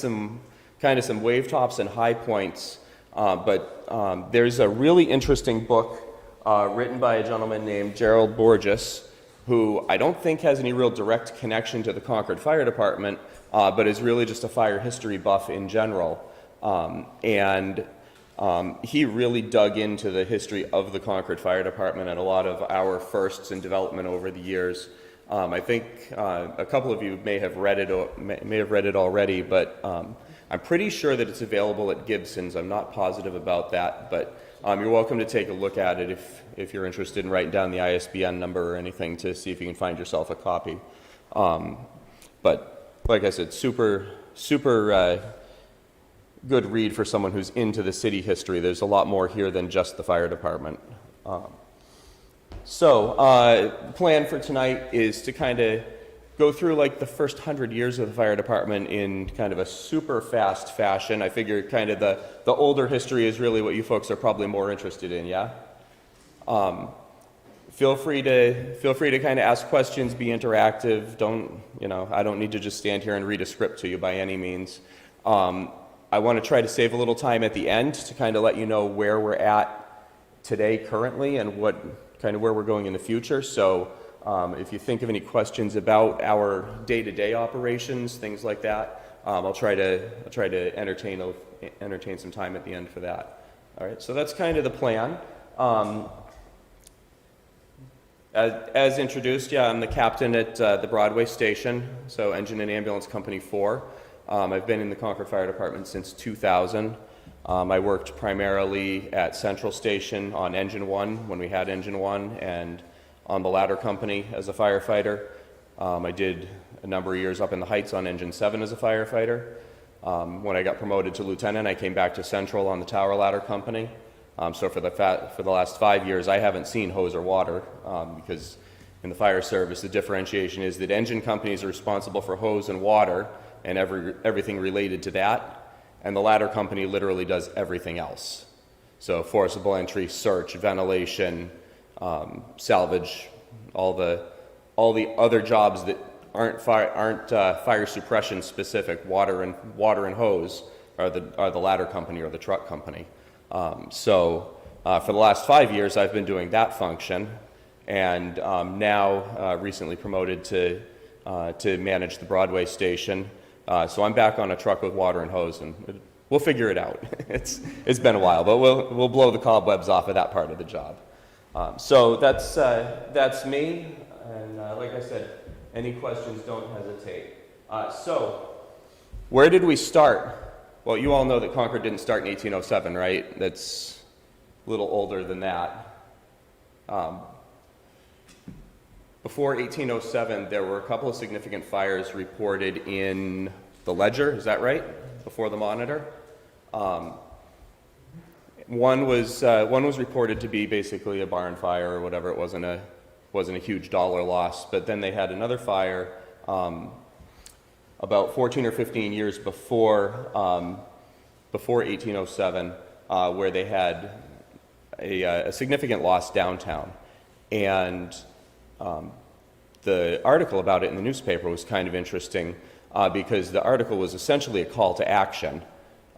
some some wave tops and high points, but there's a really interesting book written by a gentleman named Gerald Borges, who I don't think has any real direct connection to the Concord Fire Department, but is really just a fire history buff in general. He really dug into the history of the Concord Fire Department and a lot of our firsts in development over the years. I think a couple of you may have read it already, but I'm pretty sure that it's available at Gibson's. I'm not positive about that, but you're welcome to take a look at it if you're interested in writing down the ISBN number or anything to see if you can find yourself a copy. But like I said, super good read for someone who's into the city history. There's a lot more here than just the fire department. The plan for tonight is to kind of go through like the first 100 years of the fire department in kind of a super fast fashion. I figure kind of the older history is really what you folks are probably more interested in, yeah? Feel free to kind of ask questions, be interactive. I don't need to just stand here and read a script to you by any means. I want to try to save a little time at the end to kind of let you know where we're at today currently and where we're going in the future. So if you think of any questions about our day-to-day operations, things like that, I'll try to entertain some time at the end for that. All right, so that's kind of the plan. As introduced, I'm the captain at the Broadway station, so Engine and Ambulance Company 4. I've been in the Concord Fire Department since 2000. I worked primarily at Central Station on Engine 1 when we had Engine 1 and on the ladder company as a firefighter. I did a number of years up in the Heights on Engine 7 as a firefighter. When I got promoted to lieutenant, I came back to Central on the tower ladder company. So for the last 5 years, I haven't seen hose or water because in the fire service, the differentiation is that engine companies are responsible for hose and water and everything related to that, and the ladder company literally does everything else. So forcible entry, search, ventilation, salvage, all the other jobs that aren't fire suppression specific, water and hose are the ladder company or the truck company. For the last 5 years, I've been doing that function, and now recently promoted to manage the Broadway station. So I'm back on a truck with water and hose, and we'll figure it out. It's been a while, but we'll blow the cobwebs off of that part of the job. So that's me, and like I said, any questions, don't hesitate. So where did we start? Well, you all know that Concord didn't start in 1807, right? That's a little older than that. Before 1807, there were a couple of significant fires reported in the Ledger, is that right? Before the Monitor. One was reported to be basically a barn fire or whatever. It wasn't a huge dollar loss. But then they had another fire about 14 or 15 years before 1807, where they had a significant loss downtown, and the article about it in the newspaper was kind of interesting because the article was essentially a call to action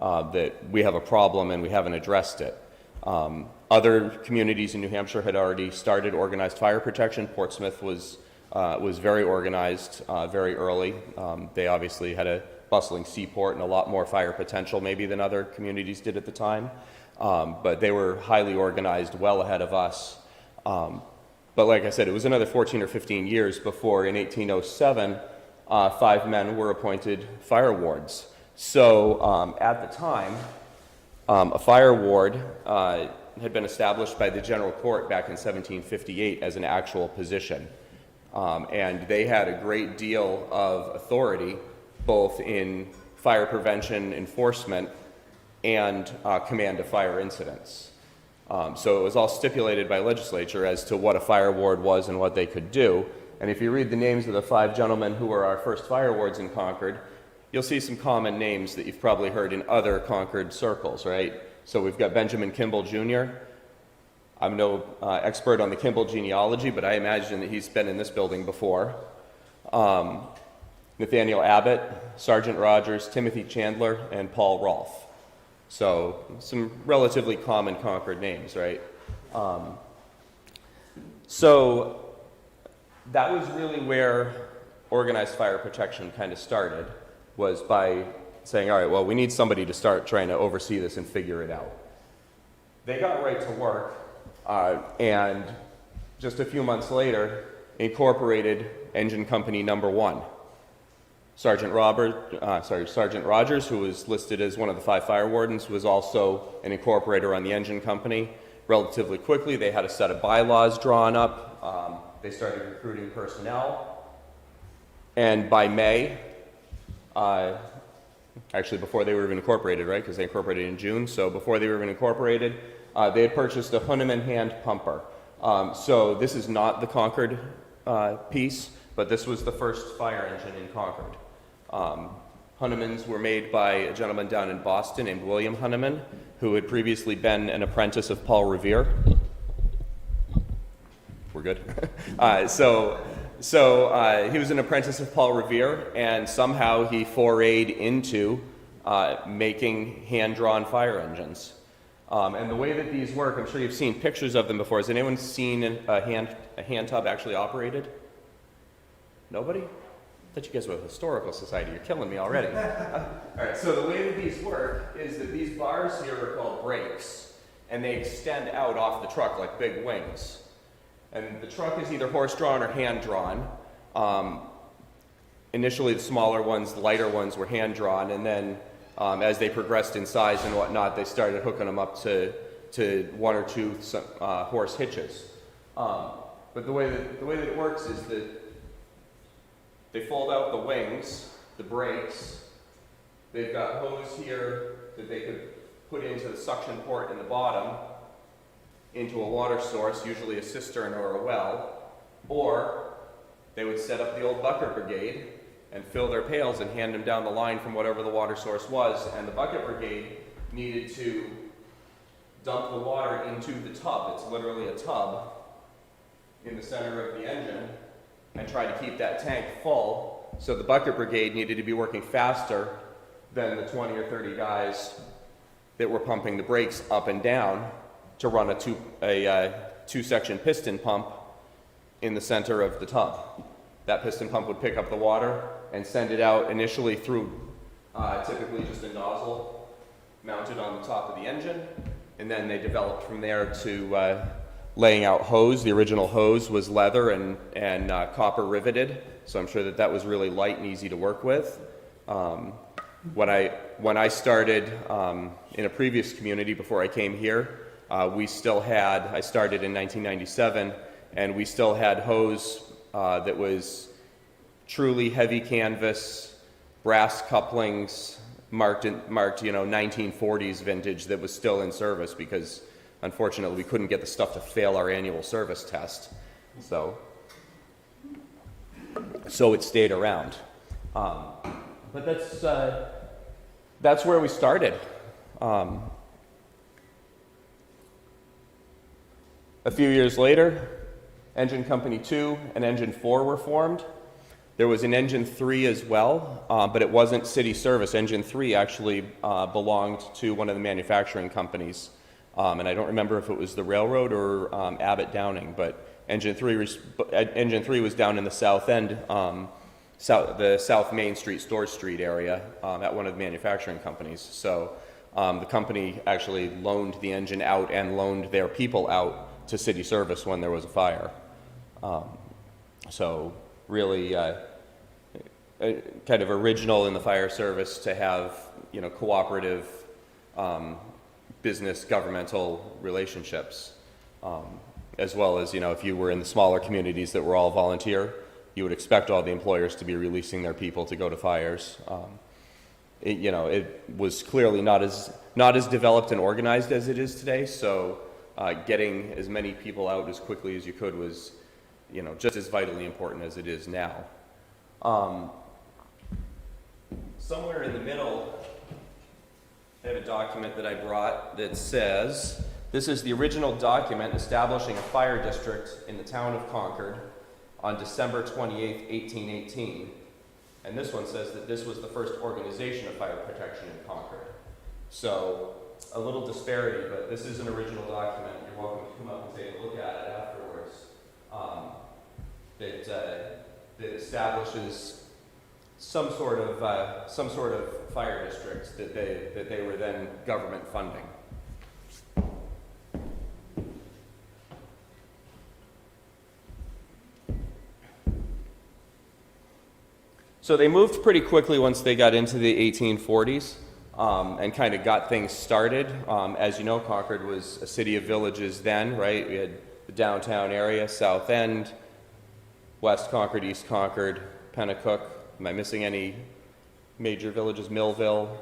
that we have a problem and we haven't addressed it. Other communities in New Hampshire had already started organized fire protection. Portsmouth was very organized very early. They obviously had a bustling seaport and a lot more fire potential maybe than other communities did at the time, but they were highly organized well ahead of us. But like I said, it was another 14 or 15 years before, in 1807, 5 men were appointed fire wards. So at the time, a fire ward had been established by the General Court back in 1758 as an actual position. And they had a great deal of authority, both in fire prevention, enforcement, and command of fire incidents. So it was all stipulated by legislature as to what a fire ward was and what they could do. And if you read the names of the 5 gentlemen who were our first fire wards in Concord, you'll see some common names that you've probably heard in other Concord circles, right? So we've got Benjamin Kimball Jr. I'm no expert on the Kimball genealogy, but I imagine that he's been in this building before. Nathaniel Abbott, Sergeant Rogers, Timothy Chandler, and Paul Rolfe. So some relatively common Concord names, right? So that was really where organized fire protection kind of started, was by saying, all right, well, we need somebody to start trying to oversee this and figure it out. They got right to work, and just a few months later, incorporated Engine Company Number 1. Sergeant Rogers, who was listed as one of the 5 fire wardens, was also an incorporator on the engine company. Relatively quickly, they had a set of bylaws drawn up. They started recruiting personnel. And by May, actually before they were even incorporated, right? Because they incorporated in June. So before they were even incorporated, they had purchased a Hunneman hand pumper. So this is not the Concord piece, but this was the first fire engine in Concord. Hunnemans were made by a gentleman down in Boston named William Hunneman, who had previously been an apprentice of Paul Revere. We're good. So he was an apprentice of Paul Revere, and somehow he forayed into making hand-drawn fire engines. And the way that these work, I'm sure you've seen pictures of them before. Has anyone seen a hand tub actually operated? Nobody? I thought you guys were a historical society. You're killing me already. All right, so the way that these work is that these bars here are called brakes, and they extend out off the truck like big wings. And the truck is either horse-drawn or hand-drawn. Initially, the smaller ones, the lighter ones, were hand-drawn, and then as they progressed in size and whatnot, they started hooking them up to 1 or 2 horse hitches. But the way that it works is that they fold out the wings, the brakes. They've got hose here that they could put into the suction port in the bottom, into a water source, usually a cistern or a well, or they would set up the old bucket brigade and fill their pails and hand them down the line from whatever the water source was, and the bucket brigade needed to dump the water into the tub. It's literally a tub in the center of the engine, and try to keep that tank full. So the bucket brigade needed to be working faster than the 20 or 30 guys that were pumping the brakes up and down to run a two-section piston pump in the center of the tub. That piston pump would pick up the water and send it out initially through typically just a nozzle mounted on the top of the engine, and then they developed from there to laying out hose. The original hose was leather and copper riveted, so I'm sure that was really light and easy to work with. When I started in a previous community before I came here, I started in 1997, and we still had hose that was truly heavy canvas, brass couplings, marked 1940s vintage, that was still in service because unfortunately we couldn't get the stuff to fail our annual service test. So it stayed around. But that's where we started. A few years later, Engine Company 2 and Engine 4 were formed. There was an Engine 3 as well, but it wasn't city service. Engine 3 actually belonged to one of the manufacturing companies. And I don't remember if it was the railroad or Abbott Downing, but Engine 3 was down in the south end, the South Main Street, Store Street area at one of the manufacturing companies. So the company actually loaned the engine out and loaned their people out to city service when there was a fire. So really kind of original in the fire service to have, cooperative business governmental relationships, as well as, if you were in the smaller communities that were all volunteer, you would expect all the employers to be releasing their people to go to fires. It was clearly not as developed and organized as it is today, so getting as many people out as quickly as you could was, just as vitally important as it is now. Somewhere in the middle, I have a document that I brought that says, this is the original document establishing a fire district in the town of Concord on December 28th, 1818. And this one says that this was the first organization of fire protection in Concord. So a little disparity, but this is an original document. You're welcome to come up and take a look at it afterwards. That establishes some sort of fire districts that they were then government funding. So they moved pretty quickly once they got into the 1840s and kind of got things started. As you know, Concord was a city of villages then, right? We had the downtown area, South End, West Concord, East Concord, Pennacook. Am I missing any major villages? Millville?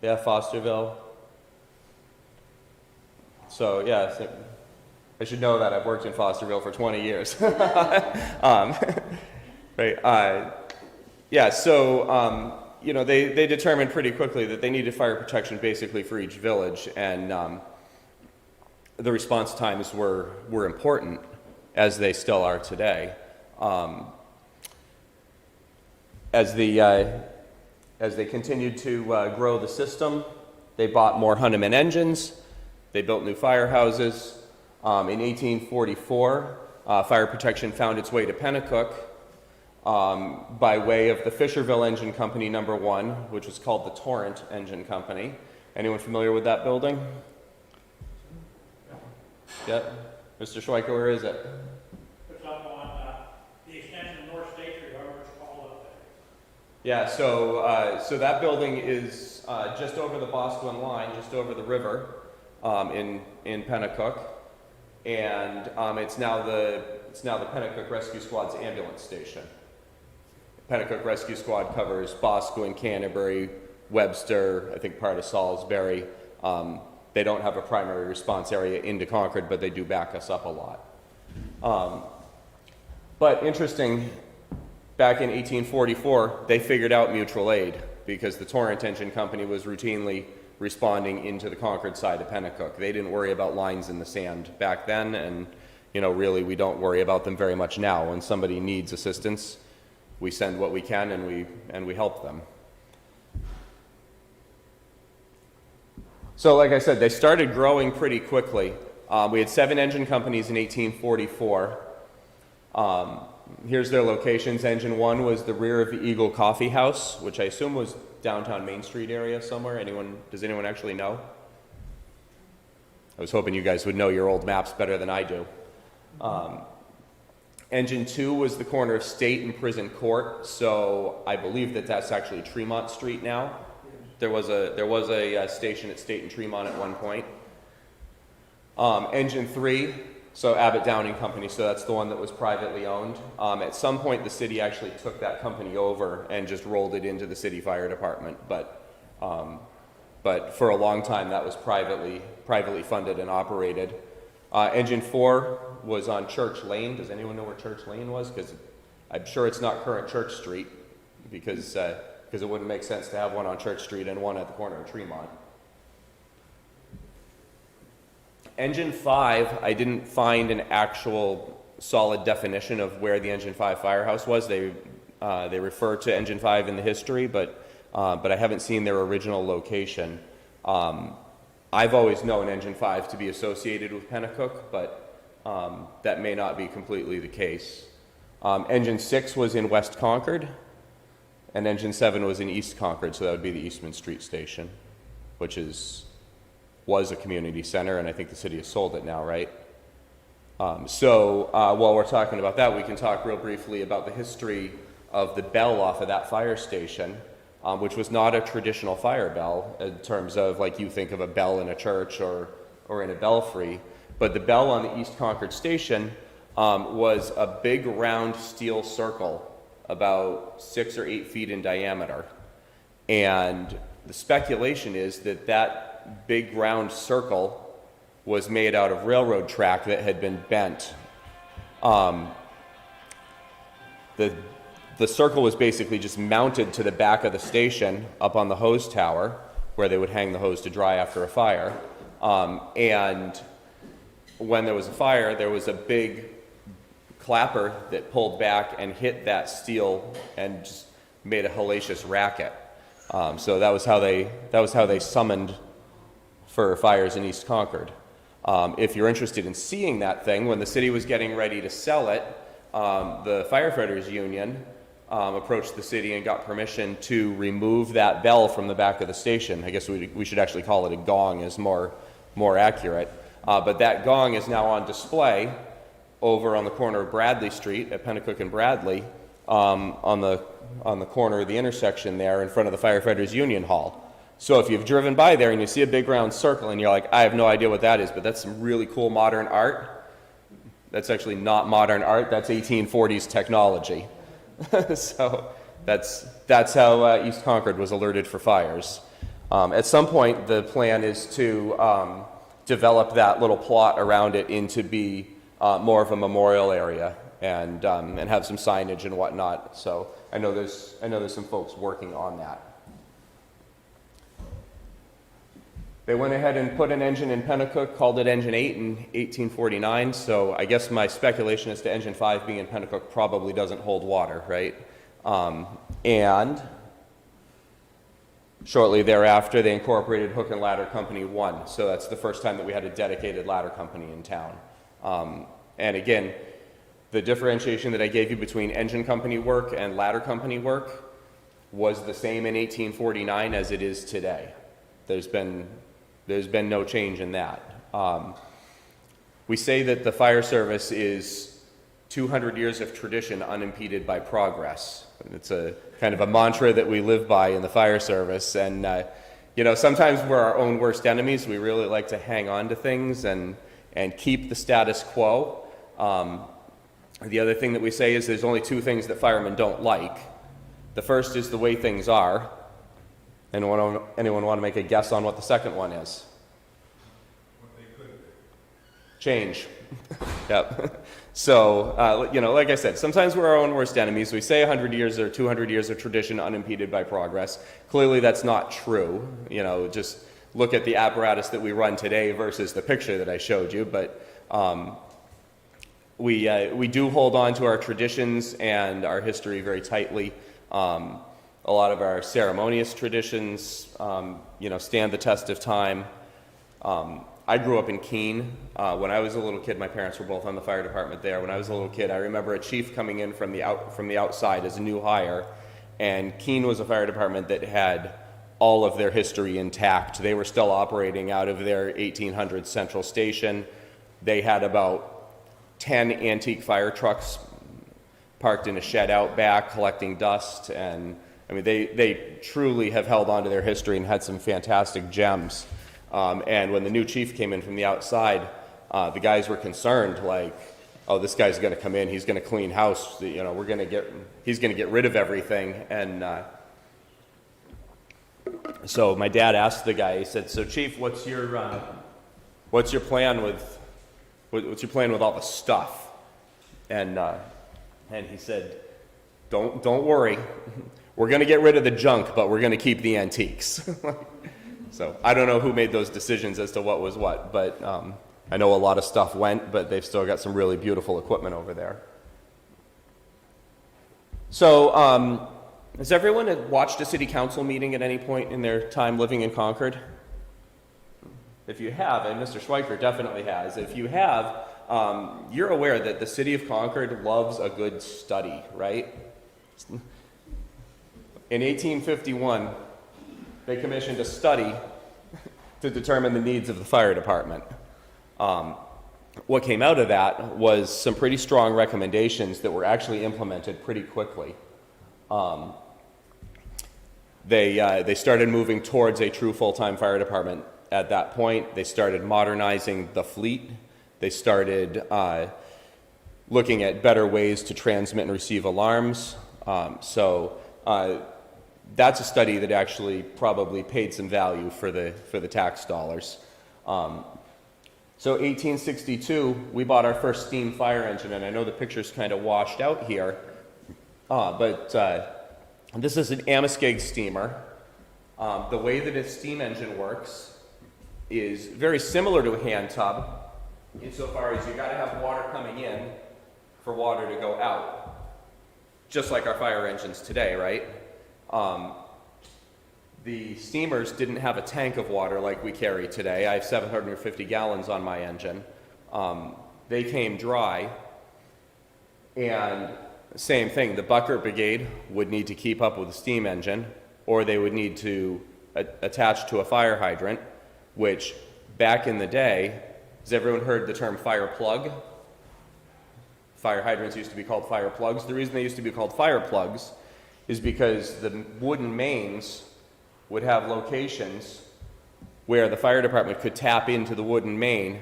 Yeah, Fosterville. So, yeah, I should know that. I've worked in Fosterville for 20 years. Right. Yeah, so, you know, they determined pretty quickly that they needed fire protection basically for each village, and the response times were important, as they still are today. As they continued to grow the system, they bought more Hunneman engines, they built new firehouses. In 1844, fire protection found its way to Pennacook by way of the Fisherville Engine Company number 1, which was called the Torrent Engine Company. Anyone familiar with that building? Yeah. Mr. Schweiker, where is it? It's up on the extension of North State Street, however it's called up there. Yeah, so that building is just over the Boscawen line, just over the river in Pennacook, and it's now the Pennacook Rescue Squad's ambulance station. Pennacook Rescue Squad covers Boscawen, Canterbury, Webster, I think part of Salisbury. They don't have a primary response area into Concord, but they do back us up a lot. But interesting, back in 1844, they figured out mutual aid because the Torrent Engine Company was routinely responding into the Concord side of Pennacook. They didn't worry about lines in the sand back then, and you know, really we don't worry about them very much now. When somebody needs assistance, we send what we can and we help them. So like I said, they started growing pretty quickly. We had 7 engine companies in 1844. Here's their locations. Engine 1 was the rear of the Eagle Coffee House, which I assume was downtown Main Street area somewhere. Does anyone actually know? I was hoping you guys would know your old maps better than I do. Engine 2 was the corner of State and Prison Court, so I believe that that's actually Tremont Street now. There was a station at State and Tremont at one point. Engine 3, so Abbott Downing Company, so that's the one that was privately owned. At some point, the city actually took that company over and just rolled it into the city fire department. But for a long time, that was privately funded and operated. Engine 4 was on Church Lane. Does anyone know where Church Lane was? Because I'm sure it's not current Church Street, because it wouldn't make sense to have one on Church Street and one at the corner of Tremont. Engine 5, I didn't find an actual solid definition of where the Engine 5 firehouse was. They refer to Engine 5 in the history, but I haven't seen their original location. I've always known Engine 5 to be associated with Pennacook, but that may not be completely the case. Engine 6 was in West Concord, and Engine 7 was in East Concord, so that would be the Eastman Street Station, which was a community center, and I think the city has sold it now, right? While we're talking about that, we can talk real briefly about the history of the bell off of that fire station, which was not a traditional fire bell in terms of like you think of a bell in a church or in a belfry, but the bell on the East Concord station was a big round steel circle about 6 or 8 feet in diameter. And the speculation is that that big round circle was made out of railroad track that had been bent. The circle was basically just mounted to the back of the station up on the hose tower where they would hang the hose to dry after a fire. And when there was a fire, there was a big clapper that pulled back and hit that steel and just made a hellacious racket. So that was how they summoned for fires in East Concord. If you're interested in seeing that thing, when the city was getting ready to sell it, the firefighters union approached the city and got permission to remove that bell from the back of the station. I guess we should actually call it a gong, is more accurate. But that gong is now on display over on the corner of Bradley Street at Pennacook and Bradley, on the corner of the intersection there in front of the firefighters union hall. So if you've driven by there and you see a big round circle and you're like, I have no idea what that is, but that's some really cool modern art. That's actually not modern art, that's 1840s technology. So that's how East Concord was alerted for fires. At some point, the plan is to develop that little plot around it into be more of a memorial area and have some signage and whatnot. So I know there's some folks working on that. They went ahead and put an engine in Pennacook, called it Engine 8 in 1849, so I guess my speculation as to Engine 5 being in Pennacook probably doesn't hold water, right? And shortly thereafter, they incorporated Hook and Ladder Company 1, so that's the first time that we had a dedicated ladder company in town. And again, the differentiation that I gave you between engine company work and ladder company work was the same in 1849 as it is today. There's been no change in that. We say that the fire service is 200 years of tradition unimpeded by progress. It's a kind of a mantra that we live by in the fire service. And, sometimes we're our own worst enemies. We really like to hang on to things and keep the status quo. The other thing that we say is there's only two things that firemen don't like. The first is the way things are. Anyone want to make a guess on what the second one is? What they could be. Change. Yep. So, like I said, sometimes we're our own worst enemies. We say 100 years or 200 years of tradition unimpeded by progress. Clearly that's not true. Just look at the apparatus that we run today versus the picture that I showed you. But we do hold on to our traditions and our history very tightly. A lot of our ceremonious traditions, stand the test of time. I grew up in Keene. When I was a little kid, my parents were both on the fire department there. When I was a little kid, I remember a chief coming in from the outside as a new hire, and Keene was a fire department that had all of their history intact. They were still operating out of their 1800s central station. They had about 10 antique fire trucks parked in a shed out back collecting dust, and they truly have held on to their history and had some fantastic gems. And when the new chief came in from the outside, the guys were concerned, like, oh, this guy's going to come in, he's going to clean house, he's going to get rid of everything. And so my dad asked the guy, he said, so chief, what's your plan with all the stuff? And he said, don't worry. We're going to get rid of the junk, but we're going to keep the antiques. So I don't know who made those decisions as to what was what, but I know a lot of stuff went, but they've still got some really beautiful equipment over there. So has everyone watched a city council meeting at any point in their time living in Concord? If you have, and Mr. Schweiker definitely has, if you have, you're aware that the city of Concord loves a good study, right? In 1851, they commissioned a study to determine the needs of the fire department. What came out of that was some pretty strong recommendations that were actually implemented pretty quickly. They started moving towards a true full-time fire department at that point. They started modernizing the fleet. They started looking at better ways to transmit and receive alarms. That's a study that actually probably paid some value for the tax dollars. So 1862, we bought our first steam fire engine, and I know the picture's kind of washed out here, but this is an Amoskeag steamer. The way that a steam engine works is very similar to a hand tub, insofar as you got to have water coming in for water to go out, just like our fire engines today, right? The steamers didn't have a tank of water like we carry today. I have 750 gallons on my engine. They came dry, and same thing, the bucket brigade would need to keep up with the steam engine, or they would need to attach to a fire hydrant, which back in the day, has everyone heard the term fire plug? Fire hydrants used to be called fire plugs. The reason they used to be called fire plugs is because the wooden mains would have locations where the fire department could tap into the wooden main,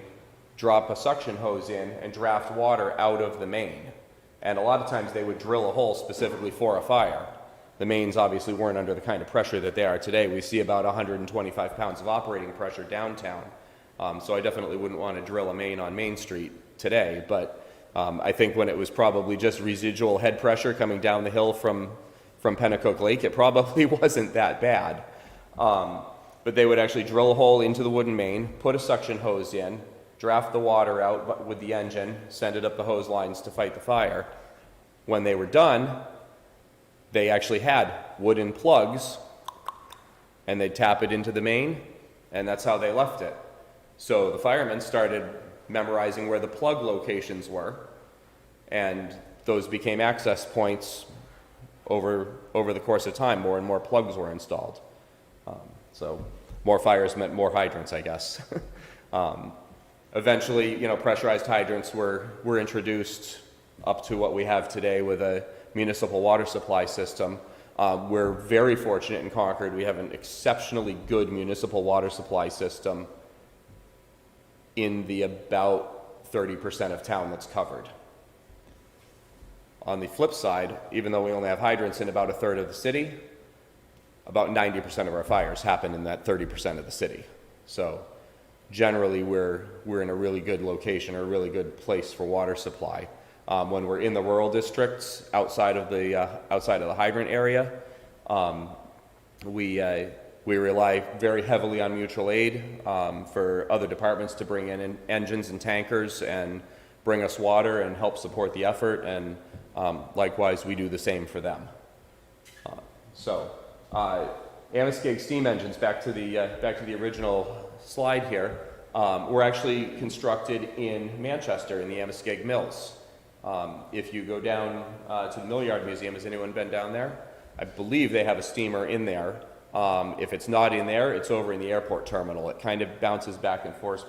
drop a suction hose in, and draft water out of the main. And a lot of times they would drill a hole specifically for a fire. The mains obviously weren't under the kind of pressure that they are today. We see about 125 pounds of operating pressure downtown. So I definitely wouldn't want to drill a main on Main Street today, but I think when it was probably just residual head pressure coming down the hill from Pennacook Lake, it probably wasn't that bad. But they would actually drill a hole into the wooden main, put a suction hose in, draft the water out with the engine, send it up the hose lines to fight the fire. When they were done, they actually had wooden plugs, and they'd tap it into the main, and that's how they left it. So the firemen started memorizing where the plug locations were, and those became access points over the course of time. More and more plugs were installed. So more fires meant more hydrants, I guess. Eventually, pressurized hydrants were introduced up to what we have today with a municipal water supply system. We're very fortunate in Concord. We have an exceptionally good municipal water supply system in the about 30% of town that's covered. On the flip side, even though we only have hydrants in about a third of the city, about 90% of our fires happen in that 30% of the city. So generally we're in a really good location, or a really good place for water supply. When we're in the rural districts outside of the hydrant area, we rely very heavily on mutual aid for other departments to bring in engines and tankers and bring us water and help support the effort, and likewise we do the same for them. Amoskeag steam engines, back to the original slide here, were actually constructed in Manchester in the Amoskeag Mills. If you go down to the Mill Yard Museum, has anyone been down there? I believe they have a steamer in there. If it's not in there, it's over in the airport terminal. It kind of bounces back and forth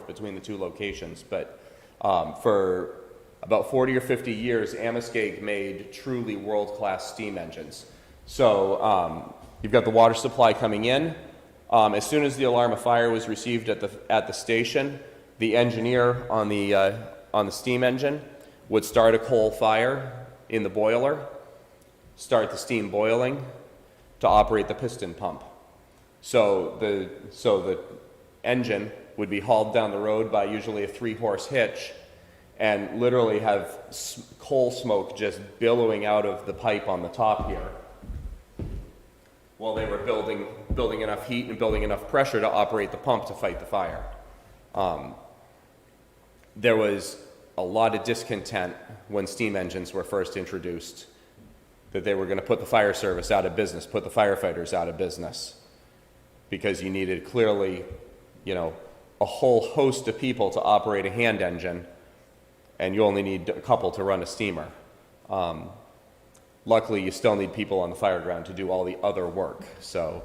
between the two locations. But for about 40 or 50 years, Amoskeag made truly world-class steam engines. So you've got the water supply coming in. As soon as the alarm of fire was received at the station, the engineer on the steam engine would start a coal fire in the boiler, start the steam boiling to operate the piston pump. So the engine would be hauled down the road by usually a 3-horse hitch, and literally have coal smoke just billowing out of the pipe on the top here, while they were building enough heat and building enough pressure to operate the pump to fight the fire. There was a lot of discontent when steam engines were first introduced, that they were going to put the fire service out of business, put the firefighters out of business, because you needed clearly, a whole host of people to operate a hand engine, and you only need a couple to run a steamer. Luckily, you still need people on the fire ground to do all the other work. So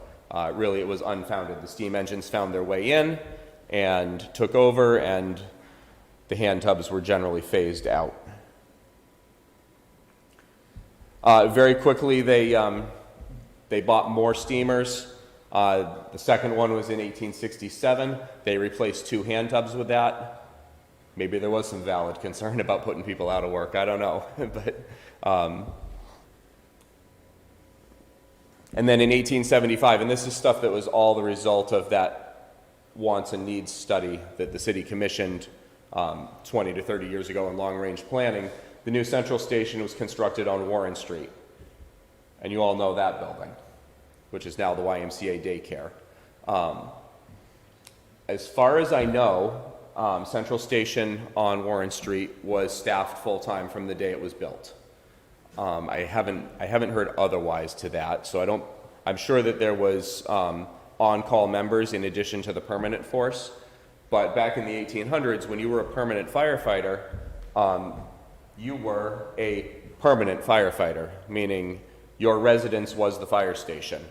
really it was unfounded. The steam engines found their way in and took over, and the hand tubs were generally phased out. Very quickly, they bought more steamers. The second one was in 1867. They replaced 2 hand tubs with that. Maybe there was some valid concern about putting people out of work. I don't know. But and then in 1875, and this is stuff that was all the result of that wants and needs study that the city commissioned 20 to 30 years ago in long-range planning, the new central station was constructed on Warren Street. And you all know that building, which is now the YMCA daycare. As far as I know, Central Station on Warren Street was staffed full-time from the day it was built. I haven't heard otherwise to that, so I'm sure that there was on-call members in addition to the permanent force, but back in the 1800s, when you were a permanent firefighter, you were a permanent firefighter, meaning your residence was the fire station.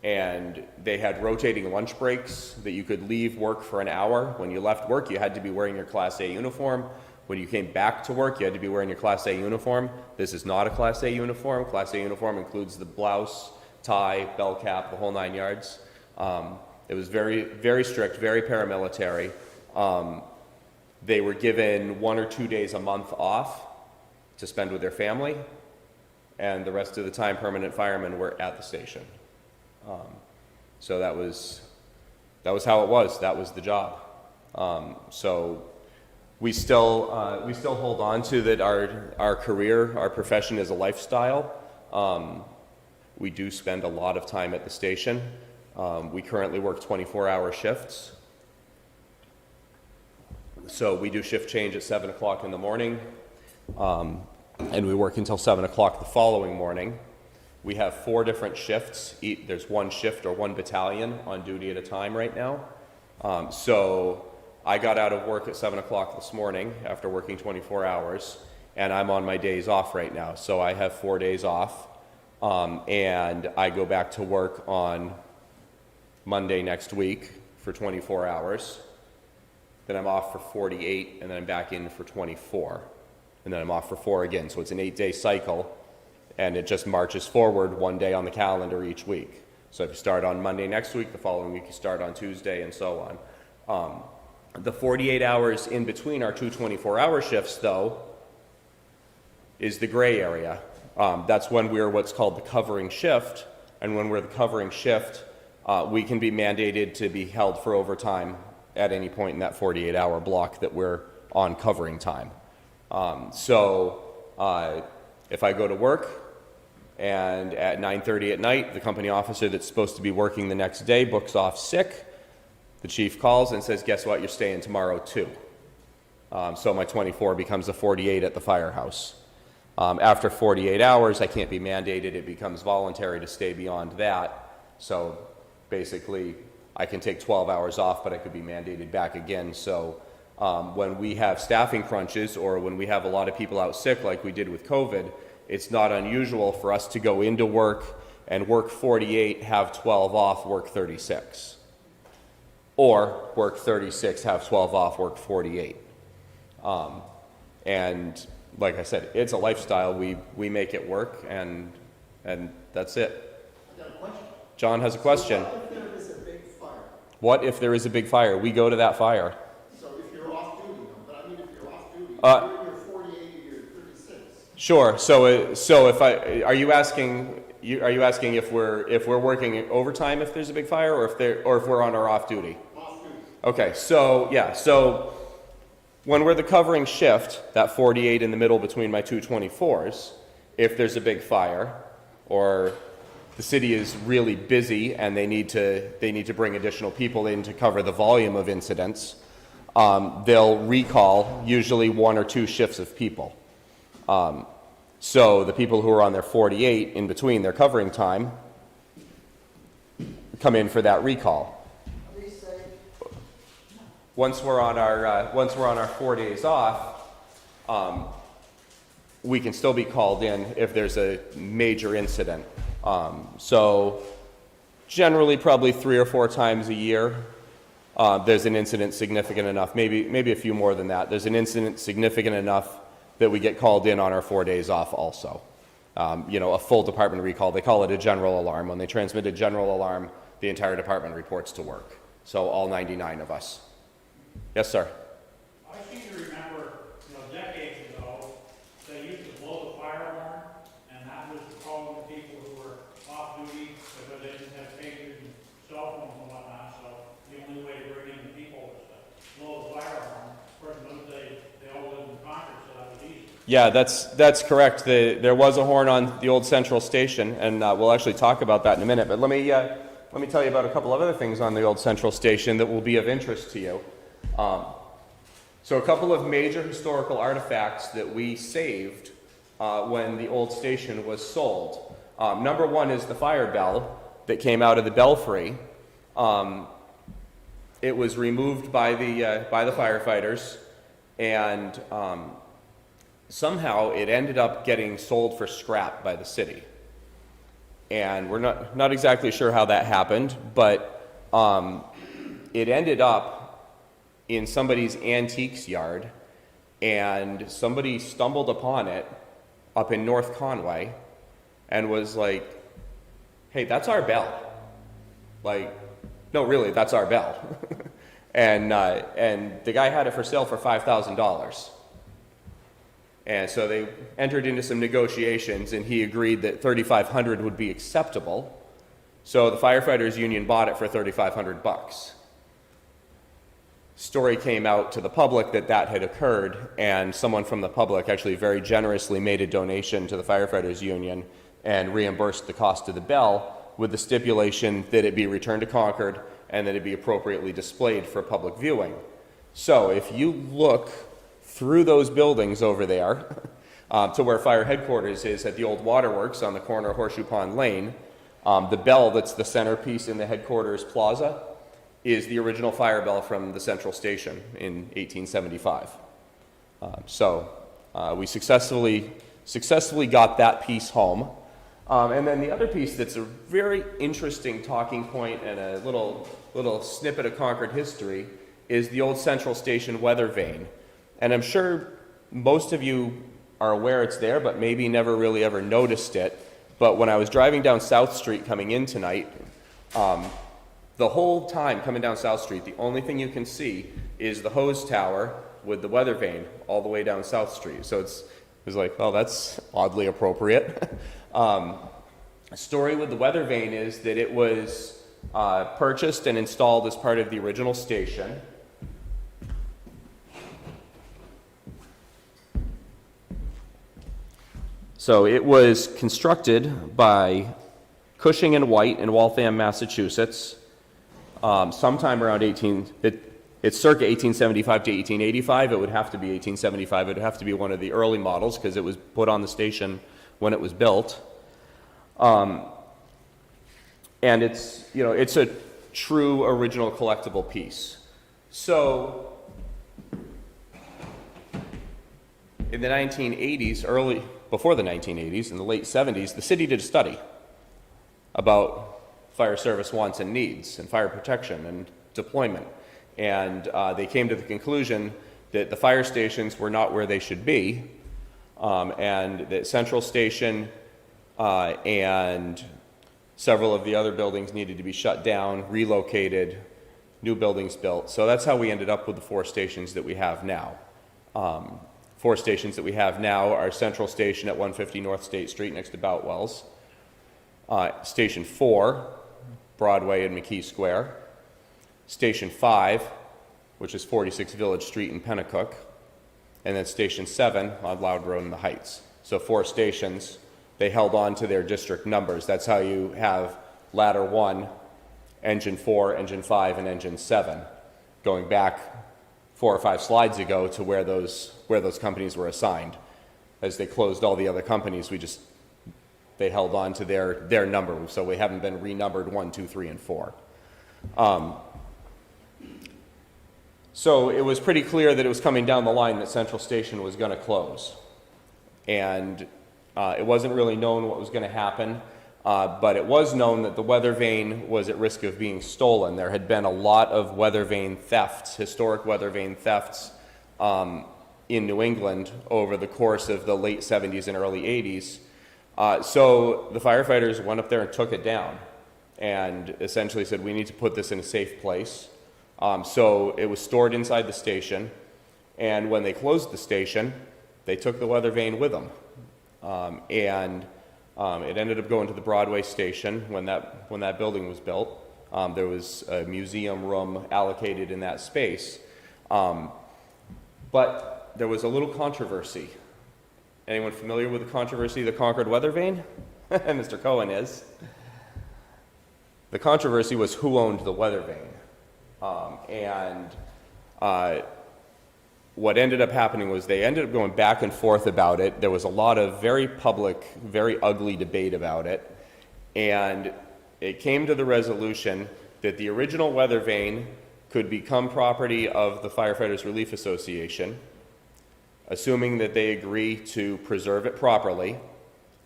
And they had rotating lunch breaks that you could leave work for an hour. When you left work, you had to be wearing your Class A uniform. When you came back to work, you had to be wearing your Class A uniform. This is not a Class A uniform. Class A uniform includes the blouse, tie, bell cap, the whole 9 yards. It was very, very strict, very paramilitary. They were given 1 or 2 days a month off to spend with their family, and the rest of the time, permanent firemen were at the station. So that was how it was. That was the job. So we still hold on to that. Our career, our profession is a lifestyle. We do spend a lot of time at the station. We currently work 24-hour shifts. So we do shift change at 7 o'clock in the morning, and we work until 7 o'clock the following morning. We have 4 different shifts. There's 1 shift or 1 battalion on duty at a time right now. So I got out of work at 7 o'clock this morning after working 24 hours, and I'm on my days off right now. So I have 4 days off, and I go back to work on Monday next week for 24 hours. Then I'm off for 48, and then I'm back in for 24. And then I'm off for 4 again. So it's an 8-day cycle, and it just marches forward 1 day on the calendar each week. So if you start on Monday next week, the following week you start on Tuesday, and so on. The 48 hours in between our 2 24-hour shifts, though, is the gray area. That's when we're what's called the covering shift, and when we're the covering shift, we can be mandated to be held for overtime at any point in that 48-hour block that we're on covering time. So if I go to work and at 9:30 at night, the company officer that's supposed to be working the next day books off sick, the chief calls and says, guess what, you're staying tomorrow too. So my 24 becomes a 48 at the firehouse. After 48 hours, I can't be mandated. It becomes voluntary to stay beyond that. So basically, I can take 12 hours off, but I could be mandated back again. So when we have staffing crunches or when we have a lot of people out sick like we did with COVID, it's not unusual for us to go into work and work 48, have 12 off, work 36. Or work 36, have 12 off, work 48. And like I said, it's a lifestyle. We make it work, and that's it. I've got a question. John has a question. So what if there is a big fire? What if there is a big fire? We go to that fire. So if you're off duty, but I mean if you're off duty, you're 48 or you're 36. Sure. So if are you asking if we're working overtime if there's a big fire, or if we're on our off duty? Off duty. Okay. So yeah. So when we're the covering shift, that 48 in the middle between my 2 24s, if there's a big fire, or the city is really busy and they need to bring additional people in to cover the volume of incidents, they'll recall usually 1 or 2 shifts of people. So the people who are on their 48 in between their covering time come in for that recall. Once we're on our 4 days off, we can still be called in if there's a major incident. So generally probably 3 or 4 times a year, there's an incident significant enough, maybe a few more than that. There's an incident significant enough that we get called in on our 4 days off also. A full department recall, they call it a general alarm. When they transmit a general alarm, the entire department reports to work. So all 99 of us. Yes, sir. I seem to remember, decades ago, they used to blow the fire alarm, and that was to call the people who were off duty because they didn't have pagers and cell phones and whatnot, so the only way to bring in the people was to blow the fire alarm. Of course, in those days, they all lived in Concord, so that was easy. Yeah, that's correct. There was a horn on the old Central Station, and we'll actually talk about that in a minute. But let me tell you about a couple of other things on the old Central Station that will be of interest to you. So a couple of major historical artifacts that we saved when the old station was sold. Number one is the fire bell that came out of the belfry. It was removed by the firefighters, and somehow it ended up getting sold for scrap by the city. And we're not exactly sure how that happened, but it ended up in somebody's antiques yard, and somebody stumbled upon it up in North Conway and was like, hey, that's our bell. Like, no, really, that's our bell. and the guy had it for sale for $5,000. And so they entered into some negotiations, and he agreed that $3,500 would be acceptable. So the firefighters union bought it for $3,500. Story came out to the public that had occurred, and someone from the public actually very generously made a donation to the firefighters union and reimbursed the cost of the bell, with the stipulation that it be returned to Concord and that it be appropriately displayed for public viewing. So if you look through those buildings over there to where fire headquarters is at the old waterworks on the corner of Horseshoe Pond Lane, the bell that's the centerpiece in the headquarters plaza is the original fire bell from the central station in 1875. We successfully got that piece home. And then the other piece that's a very interesting talking point and a little snippet of Concord history is the old central station weather vane. And I'm sure most of you are aware it's there, but maybe never really ever noticed it. But when I was driving down South Street coming in tonight, the whole time coming down South Street, the only thing you can see is the hose tower with the weather vane all the way down South Street. So it was like, well, that's oddly appropriate. A story with the weather vane is that it was purchased and installed as part of the original station. So it was constructed by Cushing and White in Waltham, Massachusetts, sometime around it's circa 1875 to 1885. It would have to be 1875. It would have to be one of the early models because it was put on the station when it was built. And it's a true original collectible piece. So in the 1980s, before the 1980s, in the late 70s, the city did a study about fire service wants and needs and fire protection and deployment. And they came to the conclusion that the fire stations were not where they should be, and that Central Station and several of the other buildings needed to be shut down, relocated, new buildings built. So that's how we ended up with the 4 stations that we have now. 4 stations that we have now are Central Station at 150 North State Street next to Boutwell's, Station 4, Broadway and McKee Square, Station 5, which is 46 Village Street in Pennacook, and then Station 7 on Loud Road in the Heights. So 4 stations. They held on to their district numbers. That's how you have Ladder 1, Engine 4, Engine 5, and Engine 7, going back 4 or 5 slides ago to where those companies were assigned. As they closed all the other companies, they held on to their number, so we haven't been renumbered 1, 2, 3, and 4. So it was pretty clear that it was coming down the line that Central Station was going to close. And it wasn't really known what was going to happen, but it was known that the weather vane was at risk of being stolen. There had been a lot of weather vane thefts, historic weather vane thefts in New England over the course of the late 70s and early 80s. So the firefighters went up there and took it down and essentially said, we need to put this in a safe place. So it was stored inside the station, and when they closed the station, they took the weather vane with them. It ended up going to the Broadway station when that building was built. There was a museum room allocated in that space. But there was a little controversy. Anyone familiar with the controversy of the Concord weather vane? Mr. Cohen is. The controversy was who owned the weather vane. what ended up happening was they ended up going back and forth about it. There was a lot of very public, very ugly debate about it. And it came to the resolution that the original weather vane could become property of the Firefighters Relief Association, assuming that they agree to preserve it properly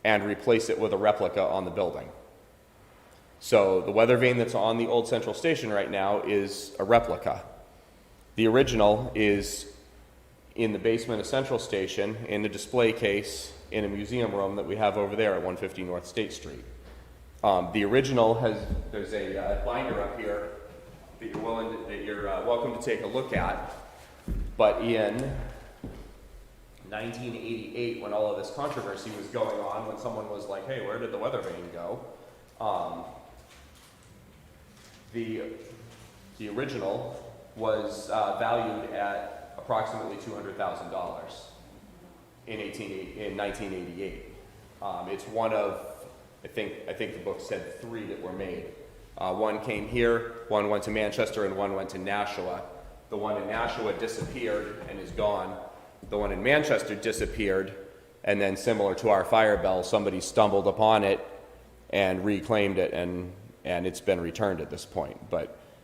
and replace it with a replica on the building. So the weather vane that's on the old central station right now is a replica. The original is in the basement of Central Station in a display case in a museum room that we have over there at 150 North State Street. The original there's a binder up here that you're welcome to take a look at. But in 1988, when all of this controversy was going on, when someone was like, hey, where did the weather vane go? The original was valued at approximately $200,000 in 1988. It's one of, I think the book said 3 that were made. One came here, one went to Manchester, and one went to Nashua. The one in Nashua disappeared and is gone. The one in Manchester disappeared, and then similar to our fire bell, somebody stumbled upon it and reclaimed it, and it's been returned at this point.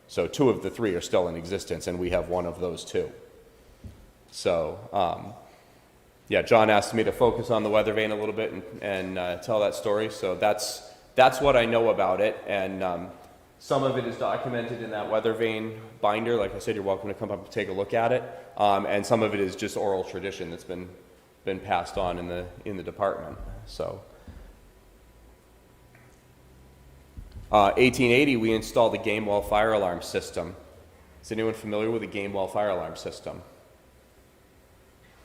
So 2 of the 3 are still in existence, and we have one of those 2. So, yeah, John asked me to focus on the weather vane a little bit and tell that story. So that's what I know about it, and some of it is documented in that weather vane binder. Like I said, you're welcome to come up and take a look at it. And some of it is just oral tradition that's been passed on in the department. So, 1880, we installed a game wall fire alarm system. Is anyone familiar with a game wall fire alarm system?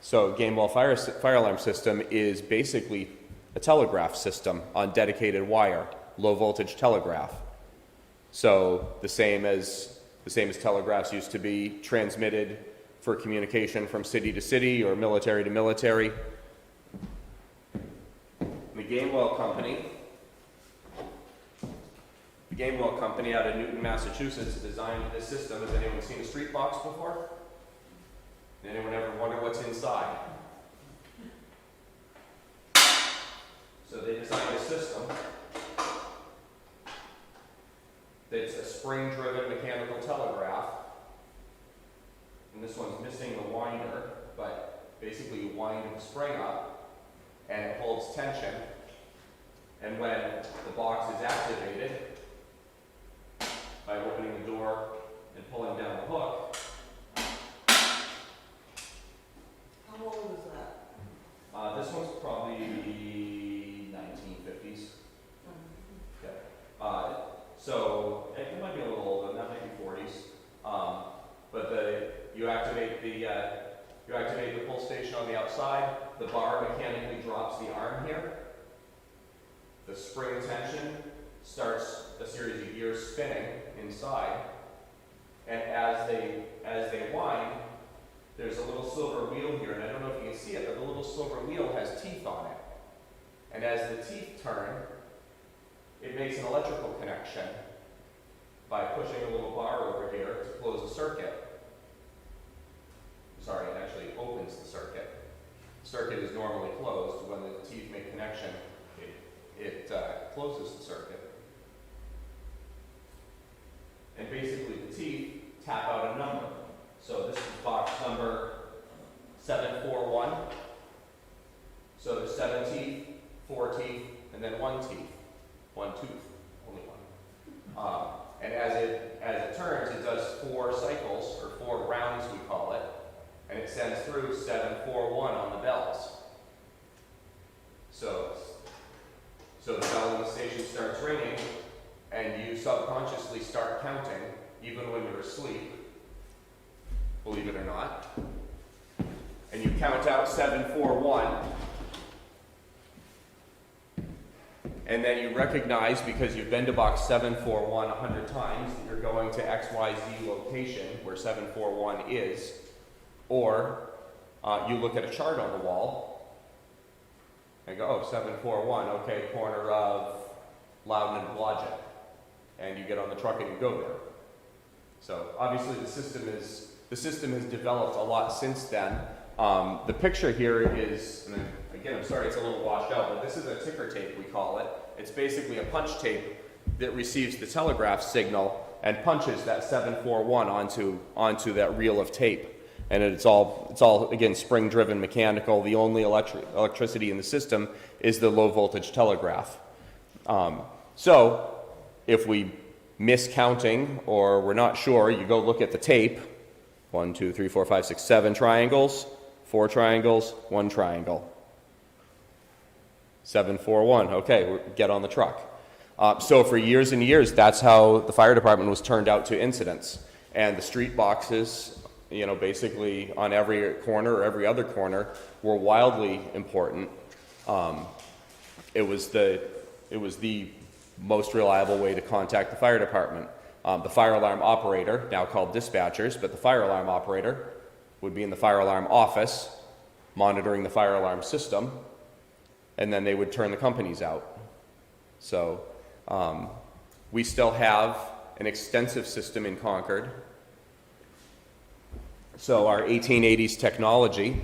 So, game wall fire alarm system is basically a telegraph system on dedicated wire, low voltage telegraph. So the same as telegraphs used to be transmitted for communication from city to city or military to military. The Gamewell Company out of Newton, Massachusetts designed this system. Has anyone seen a street box before? Anyone ever wonder what's inside? So they designed a system that's a spring-driven mechanical telegraph. And this one's missing the winder, but basically you wind the spring up and it holds tension. And when the box is activated, by opening the door and pulling down the hook. How old is that? This one's probably 1950s. Yeah. So it might be a little older than that, maybe 40s. But you activate the pull station on the outside. The bar mechanically drops the arm here. The spring tension starts a series of gears spinning inside, and as they wind, there's a little silver wheel here, and I don't know if you can see it, but the little silver wheel has teeth on it. And as the teeth turn, it makes an electrical connection by pushing a little bar over here to close the circuit. Sorry, it actually opens the circuit. The circuit is normally closed. When the teeth make connection, it closes the circuit. And basically the teeth tap out a number. So this is box number 741. So there's 7 teeth, 4 teeth, and then 1 tooth. 1 tooth, only 1. And as it turns, it does 4 cycles, or 4 rounds we call it, and it sends through 741 on the bells. So the bell in the station starts ringing, and you subconsciously start counting, even when you're asleep, believe it or not. And you count out 741, and then you recognize, because you've been to box 741 100 times, that you're going to XYZ location where 741 is, or you look at a chart on the wall and go, oh, 741, okay, corner of Loudon and Blodgett. And you get on the truck and you go there. So obviously the the system has developed a lot since then. The picture here is, and again, I'm sorry it's a little washed out, but this is a ticker tape, we call it. It's basically a punch tape that receives the telegraph signal and punches that 741 onto that reel of tape. And it's all again, spring-driven mechanical. The only electricity in the system is the low-voltage telegraph. So if we miss counting or we're not sure, you go look at the tape. 1, 2, 3, 4, 5, 6, 7 triangles, 4 triangles, 1 triangle. 741, okay, get on the truck. So for years and years, that's how the fire department was turned out to incidents. And the street boxes, you know, basically on every corner or every other corner were wildly important. It was the most reliable way to contact the fire department. The fire alarm operator, now called dispatchers, but the fire alarm operator would be in the fire alarm office monitoring the fire alarm system, and then they would turn the companies out. So we still have an extensive system in Concord. So our 1880s technology,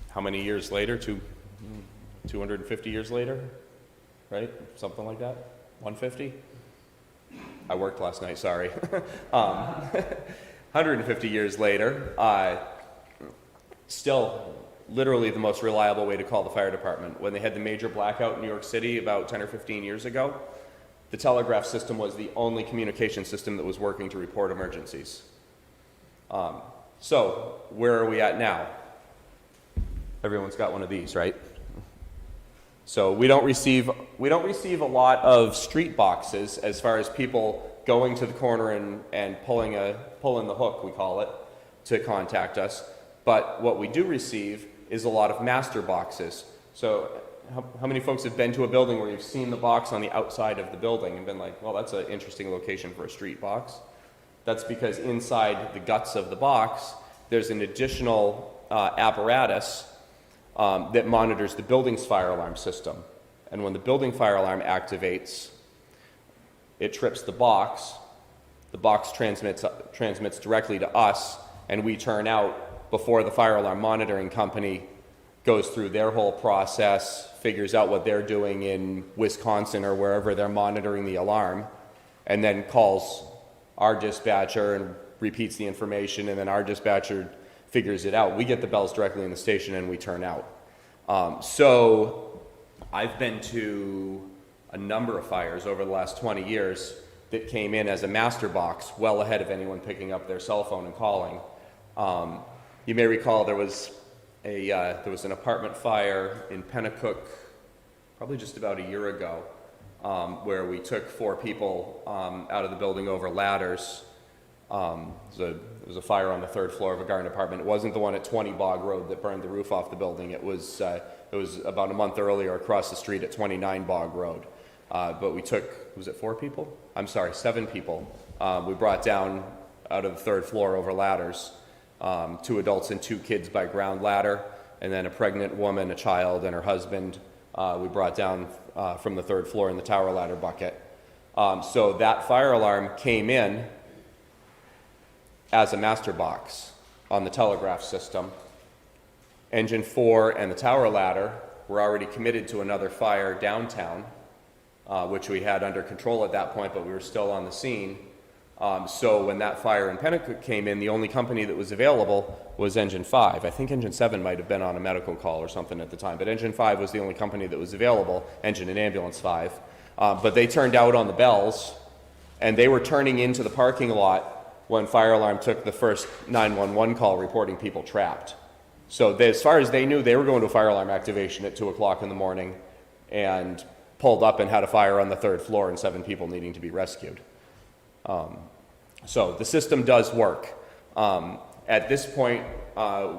how many years later? 250 years later, right? Something like that? 150? I worked last night, sorry. 150 years later, still literally the most reliable way to call the fire department. When they had the major blackout in New York City about 10 or 15 years ago, the telegraph system was the only communication system that was working to report emergencies. So where are we at now? Everyone's got one of these, right? So we don't receive a lot of street boxes as far as people going to the corner and pulling the hook, we call it, to contact us. But what we do receive is a lot of master boxes. So how many folks have been to a building where you've seen the box on the outside of the building and been like, well, that's an interesting location for a street box? That's because inside the guts of the box, there's an additional apparatus that monitors the building's fire alarm system. And when the building fire alarm activates, it trips the box transmits directly to us, and we turn out before the fire alarm monitoring company goes through their whole process, figures out what they're doing in Wisconsin or wherever they're monitoring the alarm, and then calls our dispatcher and repeats the information, and then our dispatcher figures it out. We get the bells directly in the station and we turn out. So I've been to a number of fires over the last 20 years that came in as a master box well ahead of anyone picking up their cell phone and calling. You may recall there was an apartment fire in Pennacook probably just about a year ago, where we took 4 people out of the building over ladders. It was a fire on the 3rd floor of a garden apartment. It wasn't the one at 20 Bog Road that burned the roof off the building. It was about a month earlier across the street at 29 Bog Road. But we took, was it 4 people? I'm sorry, 7 people. We brought down out of the 3rd floor over ladders, 2 adults and 2 kids by ground ladder, and then a pregnant woman, a child, and her husband. We brought down from the 3rd floor in the tower ladder bucket. So that fire alarm came in as a master box on the telegraph system. Engine 4 and the tower ladder were already committed to another fire downtown, which we had under control at that point, but we were still on the scene. So when that fire in Pennacook came in, the only company that was available was Engine 5. I think Engine 7 might have been on a medical call or something at the time, but Engine 5 was the only company that was available, Engine and Ambulance 5. But they turned out on the bells, and they were turning into the parking lot when fire alarm took the first 911 call reporting people trapped. So as far as they knew, they were going to a fire alarm activation at 2 o'clock in the morning and pulled up and had a fire on the 3rd floor and 7 people needing to be rescued. So the system does work. At this point,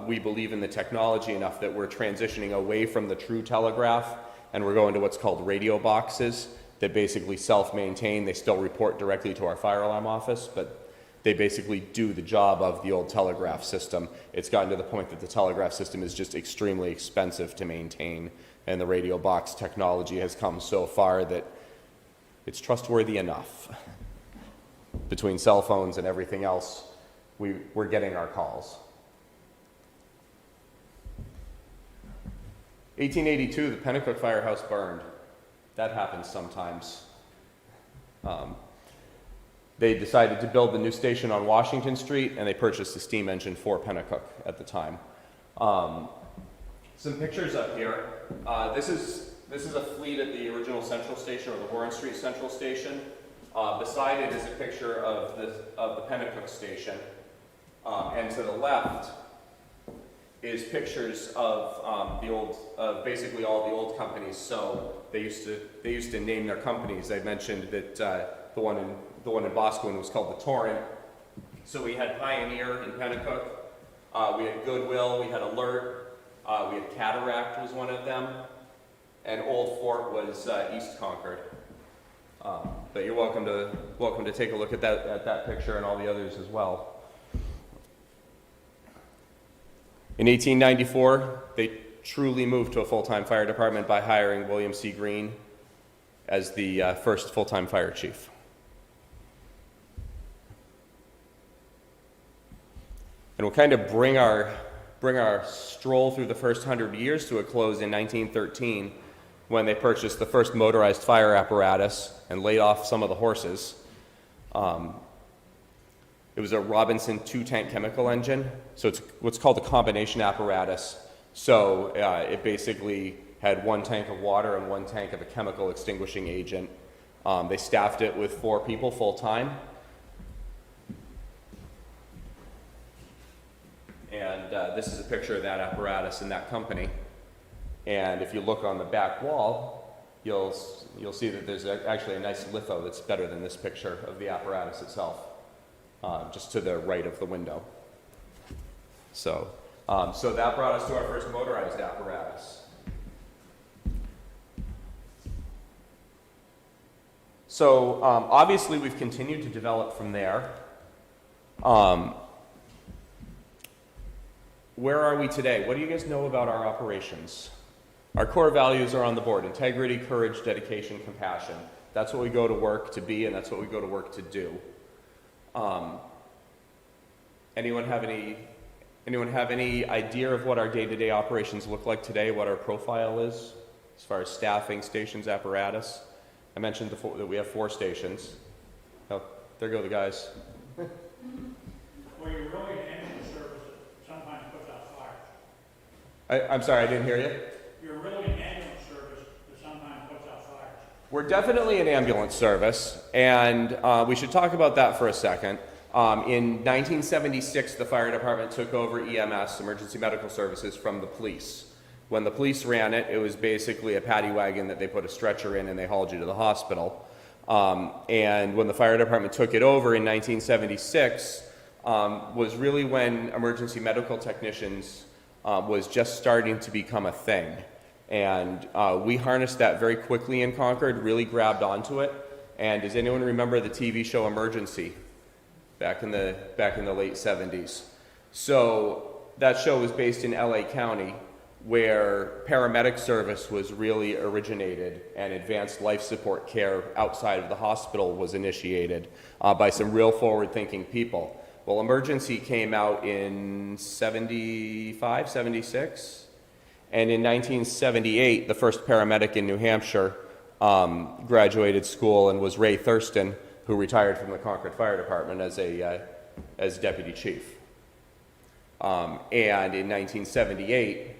we believe in the technology enough that we're transitioning away from the true telegraph, and we're going to what's called radio boxes that basically self-maintain. They still report directly to our fire alarm office, but they basically do the job of the old telegraph system. It's gotten to the point that the telegraph system is just extremely expensive to maintain, and the radio box technology has come so far that it's trustworthy enough. Between cell phones and everything else, we were getting our calls. 1882, the Pennacook Firehouse burned. That happens sometimes. They decided to build the new station on Washington Street, and they purchased a steam engine for Pennacook at the time. Some pictures up here. This is a fleet at the original Central Station, or the Warren Street Central Station. Beside it is a picture of the Pennacook Station, and to the left is pictures of basically all the old companies. So they used to name their companies. I mentioned that the one in Boscawen was called the Torrent. So we had Pioneer in Pennacook. We had Goodwill. We had Alert. We had Cataract was one of them, and Old Fort was East Concord. But you're welcome to take a look at that picture and all the others as well. In 1894, they truly moved to a full-time fire department by hiring William C. Green as the first full-time fire chief. And we'll kind of bring our stroll through the first 100 years to a close in 1913, when they purchased the first motorized fire apparatus and laid off some of the horses. It was a Robinson 2-tank chemical engine, so it's what's called a combination apparatus. So it basically had 1 tank of water and 1 tank of a chemical extinguishing agent. They staffed it with 4 people full-time. And this is a picture of that apparatus and that company. And if you look on the back wall, you'll see that there's actually a nice litho that's better than this picture of the apparatus itself, just to the right of the window. So that brought us to our first motorized apparatus. So obviously we've continued to develop from there. Where are we today? What do you guys know about our operations? Our core values are on the board: integrity, courage, dedication, compassion. That's what we go to work to be, and that's what we go to work to do. Anyone have any idea of what our day-to-day operations look like today, what our profile is as far as staffing, stations, apparatus? I mentioned that we have 4 stations. Oh, there go the guys. Well, you're really an ambulance service that sometimes puts out fires. I'm sorry, I didn't hear you. You're really an ambulance service that sometimes puts out fires. We're definitely an ambulance service, and we should talk about that for a second. In 1976, the fire department took over EMS, Emergency Medical Services, from the police. When the police ran it, it was basically a paddy wagon that they put a stretcher in and they hauled you to the hospital. And when the fire department took it over in 1976, was really when emergency medical technicians was just starting to become a thing. And we harnessed that very quickly in Concord, really grabbed onto it. And does anyone remember the TV show Emergency back in the late 70s? So that show was based in LA County, where paramedic service was really originated, and advanced life support care outside of the hospital was initiated by some real forward-thinking people. Well, emergency came out in 75, 76, and in 1978, the first paramedic in New Hampshire graduated school and was Ray Thurston, who retired from the Concord Fire Department as deputy chief. And in 1978,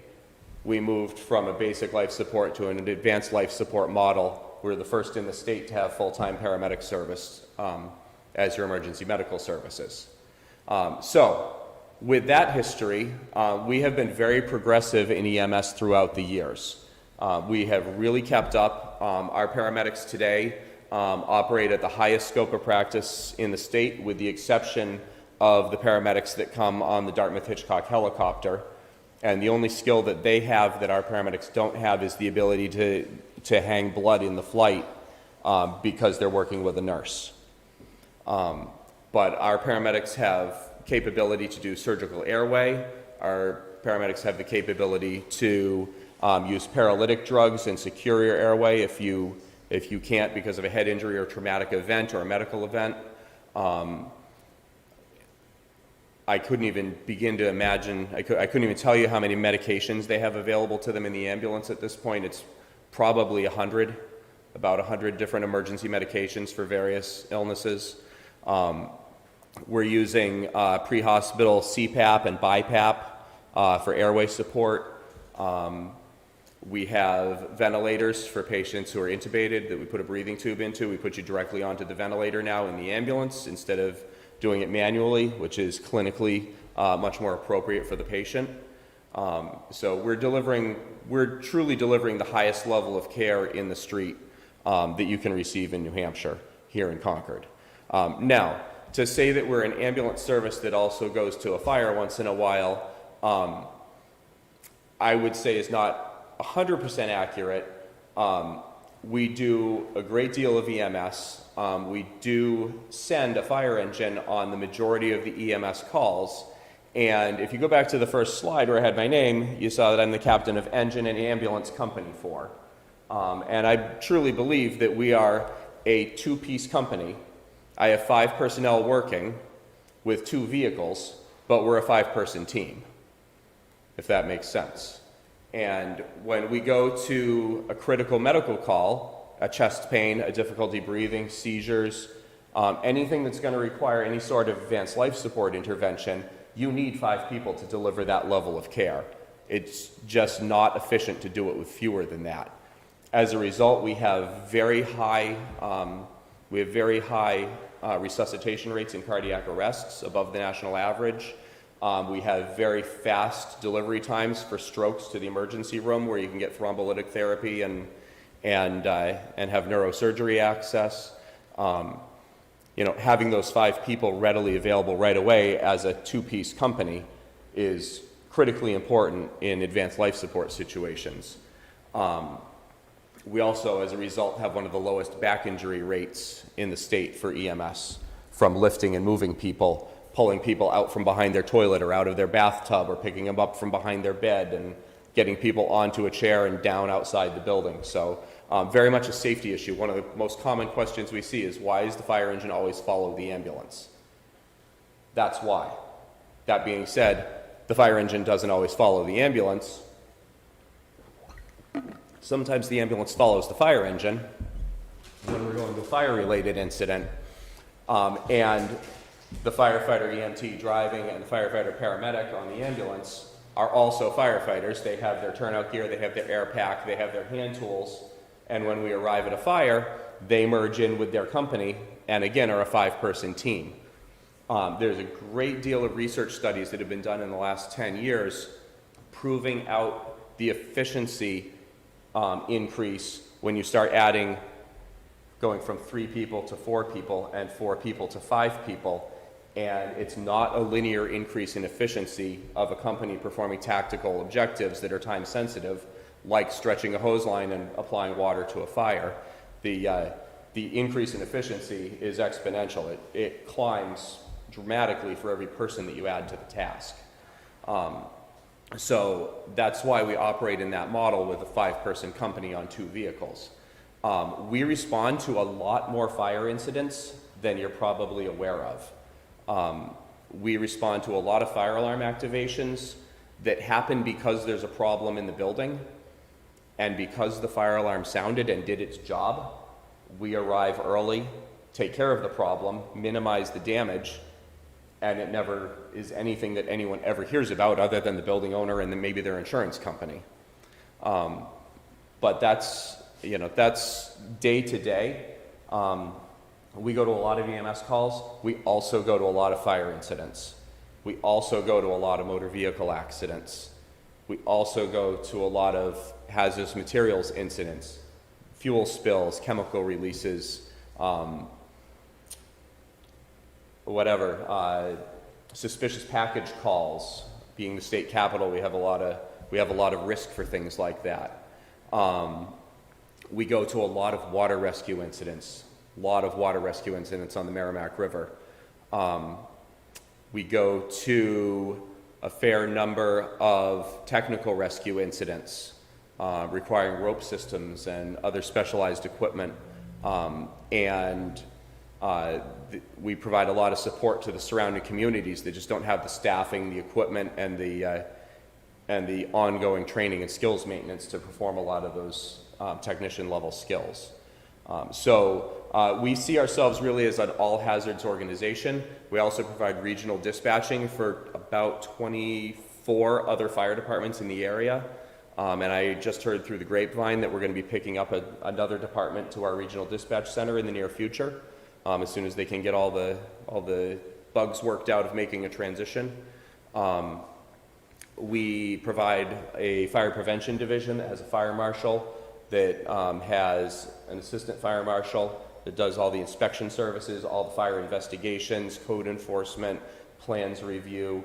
we moved from a basic life support to an advanced life support model. We were the first in the state to have full-time paramedic service as your emergency medical services. So with that history, we have been very progressive in EMS throughout the years. We have really kept up. Our paramedics today operate at the highest scope of practice in the state, with the exception of the paramedics that come on the Dartmouth Hitchcock helicopter. And the only skill that they have that our paramedics don't have is the ability to hang blood in the flight because they're working with a nurse. But our paramedics have capability to do surgical airway. Our paramedics have the capability to use paralytic drugs and secure your airway if you can't because of a head injury or traumatic event or a medical event. I couldn't even begin to imagine, I couldn't even tell you how many medications they have available to them in the ambulance at this point. It's probably 100, about 100 different emergency medications for various illnesses. We're using pre-hospital CPAP and BiPAP for airway support. We have ventilators for patients who are intubated that we put a breathing tube into. We put you directly onto the ventilator now in the ambulance instead of doing it manually, which is clinically much more appropriate for the patient. So we're truly delivering the highest level of care in the street that you can receive in New Hampshire, here in Concord. Now, to say that we're an ambulance service that also goes to a fire once in a while, I would say is not 100% accurate. We do a great deal of EMS. We do send a fire engine on the majority of the EMS calls. And if you go back to the first slide where I had my name, you saw that I'm the captain of Engine and Ambulance Company 4. And I truly believe that we are a two-piece company. I have 5 personnel working with 2 vehicles, but we're a 5-person team, if that makes sense. And when we go to a critical medical call, a chest pain, a difficulty breathing, seizures, anything that's going to require any sort of advanced life support intervention, you need 5 people to deliver that level of care. It's just not efficient to do it with fewer than that. As a result, we have very high resuscitation rates in cardiac arrests, above the national average. We have very fast delivery times for strokes to the emergency room, where you can get thrombolytic therapy and have neurosurgery access. Having those 5 people readily available right away as a 2-piece company is critically important in advanced life support situations. We also, as a result, have one of the lowest back injury rates in the state for EMS, from lifting and moving people, pulling people out from behind their toilet or out of their bathtub, or picking them up from behind their bed and getting people onto a chair and down outside the building. So very much a safety issue. One of the most common questions we see is, why does the fire engine always follow the ambulance? That's why. That being said, the fire engine doesn't always follow the ambulance. Sometimes the ambulance follows the fire engine when we're going to a fire-related incident, and the firefighter EMT driving and the firefighter paramedic on the ambulance are also firefighters. They have their turnout gear, they have their air pack, they have their hand tools, and when we arrive at a fire, they merge in with their company and again are a 5-person team. There's a great deal of research studies that have been done in the last 10 years proving out the efficiency increase when you start adding, going from 3 people to 4 people and 4 people to 5 people. And it's not a linear increase in efficiency of a company performing tactical objectives that are time sensitive, like stretching a hose line and applying water to a fire. The increase in efficiency is exponential. It climbs dramatically for every person that you add to the task. So that's why we operate in that model with a 5-person company on 2 vehicles. We respond to a lot more fire incidents than you're probably aware of. We respond to a lot of fire alarm activations that happen because there's a problem in the building, and because the fire alarm sounded and did its job, we arrive early, take care of the problem, minimize the damage, and it never is anything that anyone ever hears about other than the building owner and then maybe their insurance company. But that's day to day. We go to a lot of EMS calls. We also go to a lot of fire incidents. We also go to a lot of motor vehicle accidents. We also go to a lot of hazardous materials incidents, fuel spills, chemical releases, suspicious package calls. Being the state capital, we have a lot of risk for things like that. We go to a lot of water rescue incidents. A lot of water rescue incidents on the Merrimack River. We go to a fair number of technical rescue incidents requiring rope systems and other specialized equipment. And We provide a lot of support to the surrounding communities that just don't have the staffing, the equipment, and the ongoing training and skills maintenance to perform a lot of those technician level skills. We see ourselves really as an all hazards organization. We also provide regional dispatching for about 24 other fire departments in the area. And I just heard through the grapevine that we're going to be picking up another department to our regional dispatch center in the near future, as soon as they can get all the bugs worked out of making a transition. We provide a fire prevention division that has a fire marshal, that has an assistant fire marshal that does all the inspection services, all the fire investigations, code enforcement, plans review.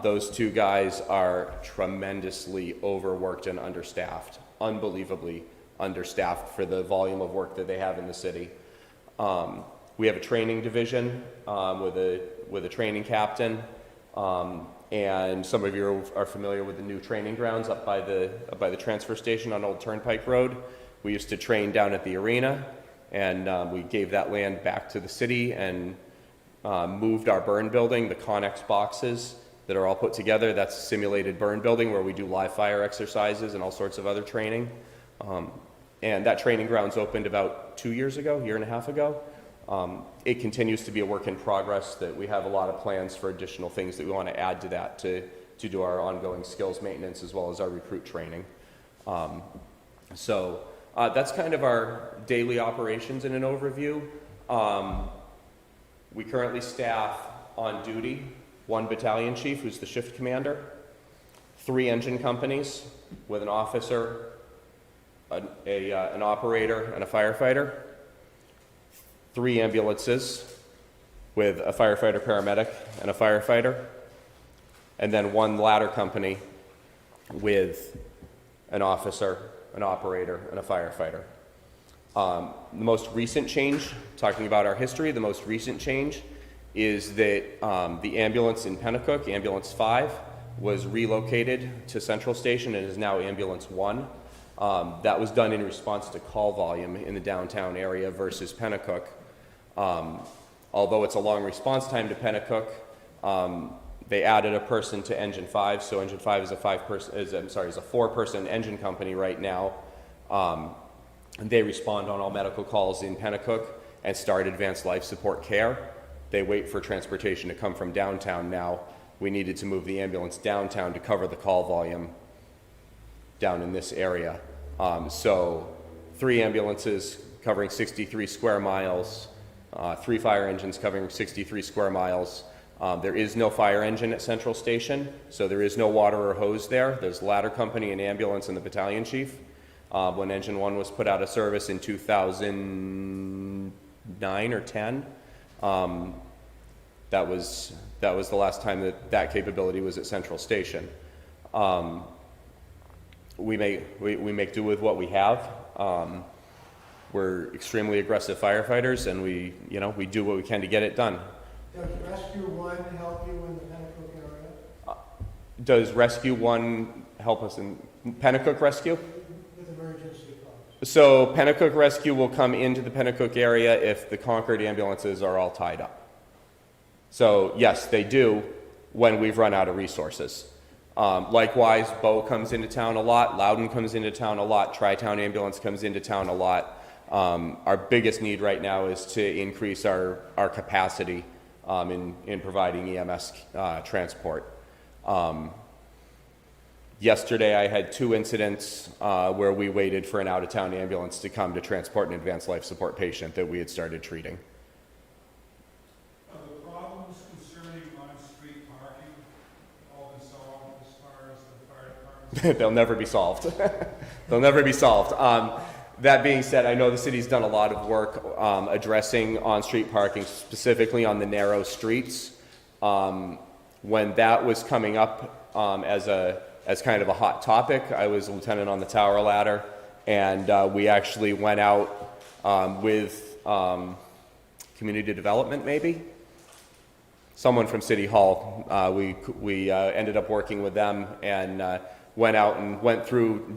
Those two guys are tremendously overworked and understaffed, unbelievably understaffed for the volume of work that they have in the city. We have a training division with a training captain, and some of you are familiar with the new training grounds up by the transfer station on Old Turnpike Road. We used to train down at the arena, and we gave that land back to the city and moved our burn building, the Connex boxes that are all put together. That's a simulated burn building where we do live fire exercises and all sorts of other training. And that training grounds opened about 2 years ago, year and a half ago. It continues to be a work in progress, that we have a lot of plans for additional things that we want to add to that to do our ongoing skills maintenance as well as our recruit training. That's kind of our daily operations in an overview. We currently staff on duty 1 battalion chief, who's the shift commander, 3 engine companies with an officer, an operator, and a firefighter, 3 ambulances with a firefighter, paramedic, and a firefighter, and then 1 ladder company with an officer, an operator, and a firefighter. The most recent change, talking about our history, the most recent change is that the ambulance in Pennacook, Ambulance 5, was relocated to Central Station and is now Ambulance 1. That was done in response to call volume in the downtown area versus Pennacook. Although it's a long response time to Pennacook, they added a person to Engine 5, so Engine 5 is a 4-person engine company right now. They respond on all medical calls in Pennacook and start advanced life support care. They wait for transportation to come from downtown now. We needed to move the ambulance downtown to cover the call volume down in this area. 3 ambulances covering 63 square miles, 3 fire engines covering 63 square miles. There is no fire engine at Central Station, so there is no water or hose there. There's ladder company, an ambulance, and the battalion chief. When Engine 1 was put out of service in 2009 or 10, that was the last time that capability was at Central Station. We make do with what we have. We're extremely aggressive firefighters, and we do what we can to get it done. Does Rescue 1 help you in the Pennacook area? Does Rescue 1 help us in Pennacook Rescue? With emergency calls. So Pennacook Rescue will come into the Pennacook area if the Concord ambulances are all tied up. So yes, they do when we've run out of resources. Likewise, Bow comes into town a lot, Loudon comes into town a lot, Tri-Town Ambulance comes into town a lot. Our biggest need right now is to increase our capacity in providing EMS transport. Yesterday I had 2 incidents where we waited for an out-of-town ambulance to come to transport an advanced life support patient that we had started treating. Are the problems concerning on-street parking all been solved as far as the fire department? They'll never be solved. They'll never be solved. That being said, I know the city's done a lot of work addressing on-street parking, specifically on the narrow streets. When that was coming up as kind of a hot topic, I was a lieutenant on the tower ladder, and we actually went out with community development, maybe? Someone from City Hall. We ended up working with them and went out and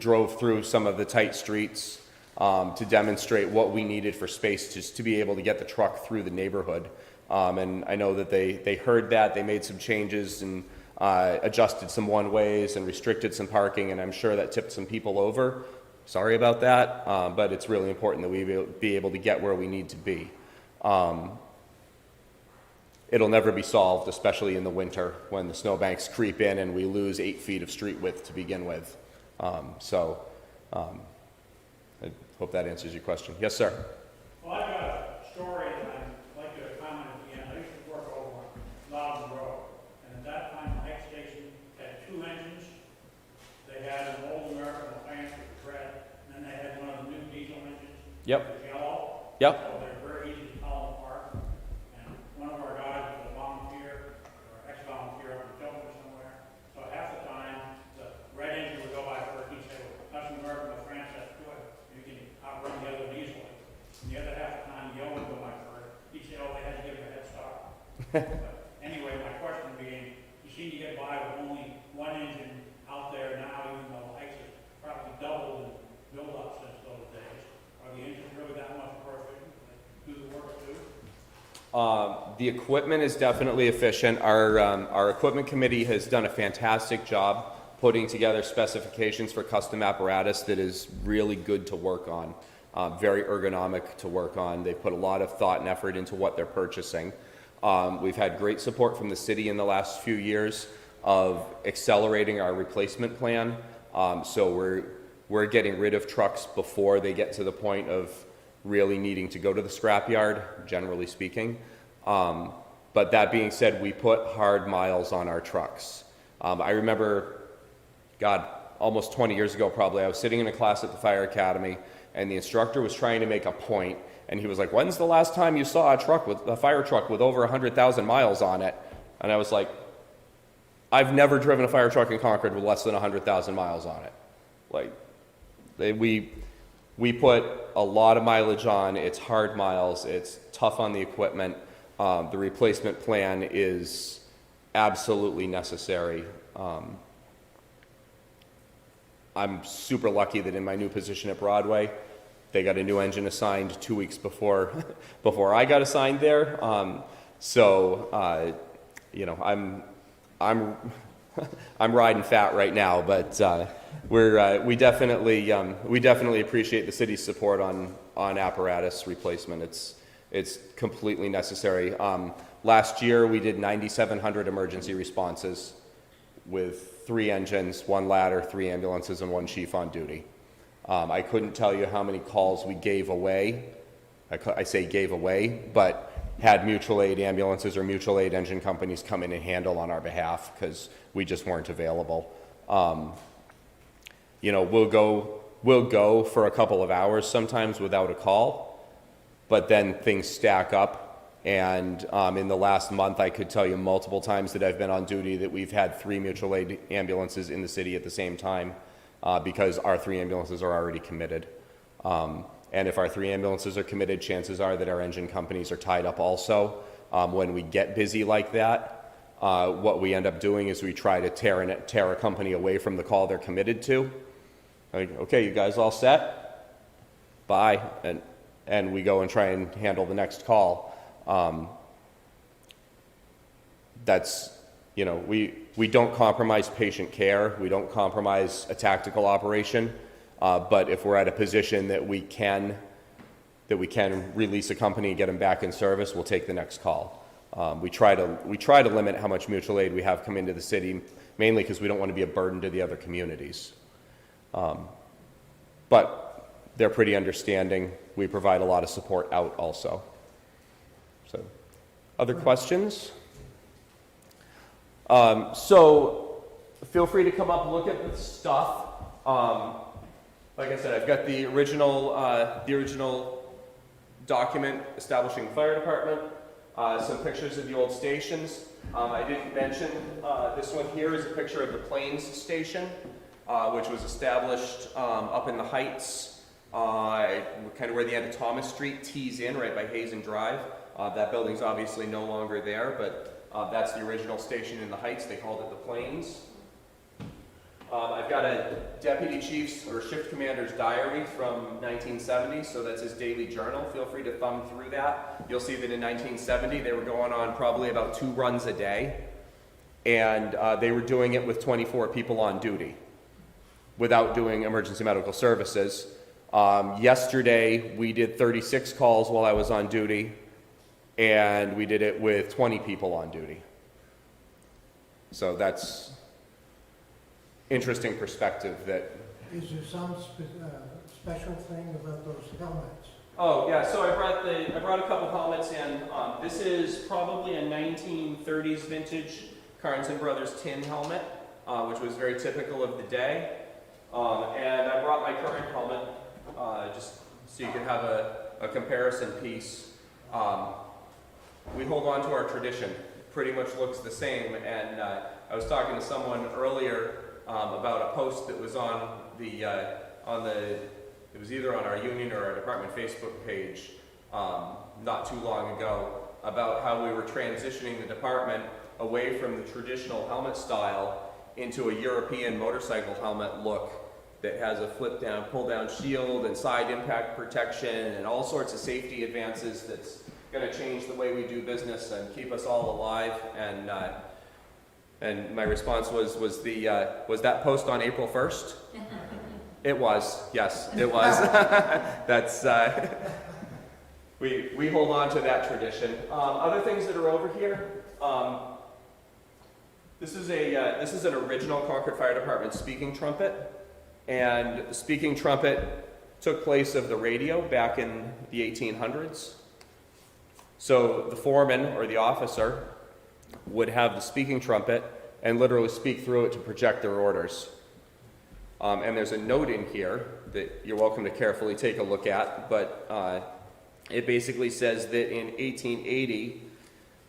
drove through some of the tight streets to demonstrate what we needed for space just to be able to get the truck through the neighborhood. And I know that they heard that, they made some changes and adjusted some one-ways and restricted some parking, and I'm sure that tipped some people over. Sorry about that, but it's really important that we be able to get where we need to be. It'll never be solved, especially in the winter when the snowbanks creep in and we lose 8 feet of street width to begin with. I hope that answers your question. Yes, sir. Well, I've got a story that I'd like to comment at the end. I used to work over on Loudon Road, and at that time, the Hike Station had 2 engines. They had an old American plant with red, and then they had one of the new diesel engines. Yep. It was yellow. Yep. So they're very easy to tell them apart. And one of our guys was a volunteer, or ex-volunteer up in Tilton somewhere. So half the time, the red engine would go by first, he'd say, well, that's an American with France, that's good. You can outrun the other easily. And the other half the time, the yellow would go by first. He'd say, oh, they had to give it a head start. But anyway, my question being, you seem to get by with only 1 engine out there now, even though Hikes has probably doubled in build-up since those days. Are the engines really that much more efficient? Do the work too? The equipment is definitely efficient. Our equipment committee has done a fantastic job putting together specifications for custom apparatus that is really good to work on, very ergonomic to work on. They put a lot of thought and effort into what they're purchasing. We've had great support from the city in the last few years of accelerating our replacement plan. So we're getting rid of trucks before they get to the point of really needing to go to the scrapyard, generally speaking. But that being said, we put hard miles on our trucks. I remember, God, almost 20 years ago probably, I was sitting in a class at the fire academy, and the instructor was trying to make a point, and he was like, when's the last time you saw a fire truck with over 100,000 miles on it? And I was like, I've never driven a fire truck in Concord with less than 100,000 miles on it. Like, we put a lot of mileage on. It's hard miles. It's tough on the equipment. The replacement plan is absolutely necessary. I'm super lucky that in my new position at Broadway, they got a new engine assigned 2 weeks before I got assigned there. You know, I'm riding fat right now, but we definitely appreciate the city's support on apparatus replacement. It's completely necessary. Last year we did 9,700 emergency responses with 3 engines, 1 ladder, 3 ambulances, and 1 chief on duty. I couldn't tell you how many calls we gave away. I say gave away, but had mutual aid ambulances or mutual aid engine companies come in and handle on our behalf because we just weren't available. You know, we'll go for a couple of hours sometimes without a call, but then things stack up. And in the last month, I could tell you multiple times that I've been on duty that we've had 3 mutual aid ambulances in the city at the same time because our 3 ambulances are already committed. And if our 3 ambulances are committed, chances are that our engine companies are tied up also. When we get busy like that, what we end up doing is we try to tear a company away from the call they're committed to. Like, okay, you guys all set? Bye. And we go and try and handle the next call. That's, you know, we don't compromise patient care. We don't compromise a tactical operation. But if we're at a position that we can release a company and get them back in service, we'll take the next call. We try to limit how much mutual aid we have come into the city, mainly because we don't want to be a burden to the other communities. But they're pretty understanding. We provide a lot of support out also. So, other questions? So feel free to come up and look at the stuff. Like I said, I've got the original document establishing the fire department, some pictures of the old stations. I didn't mention, this one here is a picture of the Plains station, which was established up in the Heights, kind of where the end of Thomas Street tees in, right by Hazen Drive. That building's obviously no longer there, but that's the original station in the Heights. They called it the Plains. I've got a deputy chief's or shift commander's diary from 1970, so that's his daily journal. Feel free to thumb through that. You'll see that in 1970 they were going on probably about 2 runs a day, and they were doing it with 24 people on duty without doing emergency medical services. Yesterday we did 36 calls while I was on duty, and we did it with 20 people on duty. So that's interesting perspective that. Is there some special thing about those helmets? Oh yeah, so I brought a couple helmets in. This is probably a 1930s vintage Carnes and Brothers tin helmet, which was very typical of the day. And I brought my current helmet just so you can have a comparison piece. We hold on to our tradition. It pretty much looks the same. And I was talking to someone earlier about a post that was on the, it was either on our union or our department Facebook page not too long ago, about how we were transitioning the department away from the traditional helmet style into a European motorcycle helmet look that has a flip down, pull down shield and side impact protection and all sorts of safety advances that's going to change the way we do business and keep us all alive. And my response was that post on April 1st? It was, yes, it was. That's, we hold on to that tradition. Other things that are over here, this is an original Concord Fire Department speaking trumpet. And the speaking trumpet took place of the radio back in the 1800s. So the foreman or the officer would have the speaking trumpet and literally speak through it to project their orders. And there's a note in here that you're welcome to carefully take a look at, but it basically says that in 1880,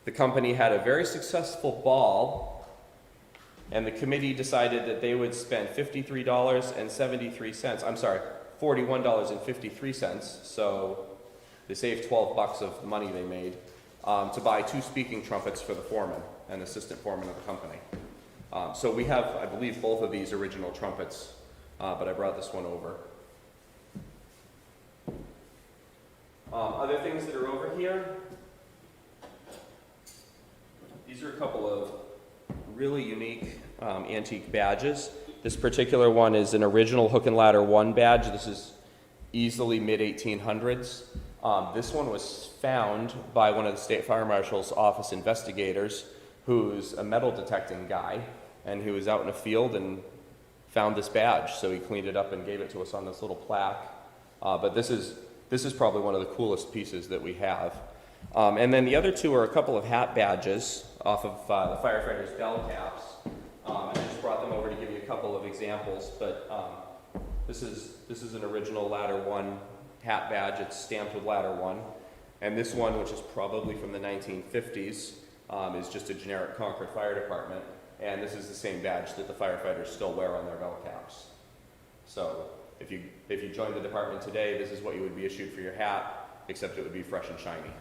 the company had a very successful ball, and the committee decided that they would spend $53.73, I'm sorry, $41.53, so they saved $12 of the money they made, to buy 2 speaking trumpets for the foreman and assistant foreman of the company. So we have, I believe, both of these original trumpets, but I brought this one over. Other things that are over here, these are a couple of really unique antique badges. This particular one is an original Hook and Ladder 1 badge. This is easily mid-1800s. This one was found by one of the State Fire Marshal's office investigators, who's a metal detecting guy, and he was out in a field and found this badge, so he cleaned it up and gave it to us on this little plaque. But this is probably one of the coolest pieces that we have. And then the other 2 are a couple of hat badges off of the firefighters' bell caps. I just brought them over to give you a couple of examples, but this is an original Ladder 1 hat badge. It's stamped with Ladder 1. And this one, which is probably from the 1950s, is just a generic Concord Fire Department. And this is the same badge that the firefighters still wear on their bell caps. So if you joined the department today, this is what you would be issued for your hat, except it would be fresh and shiny.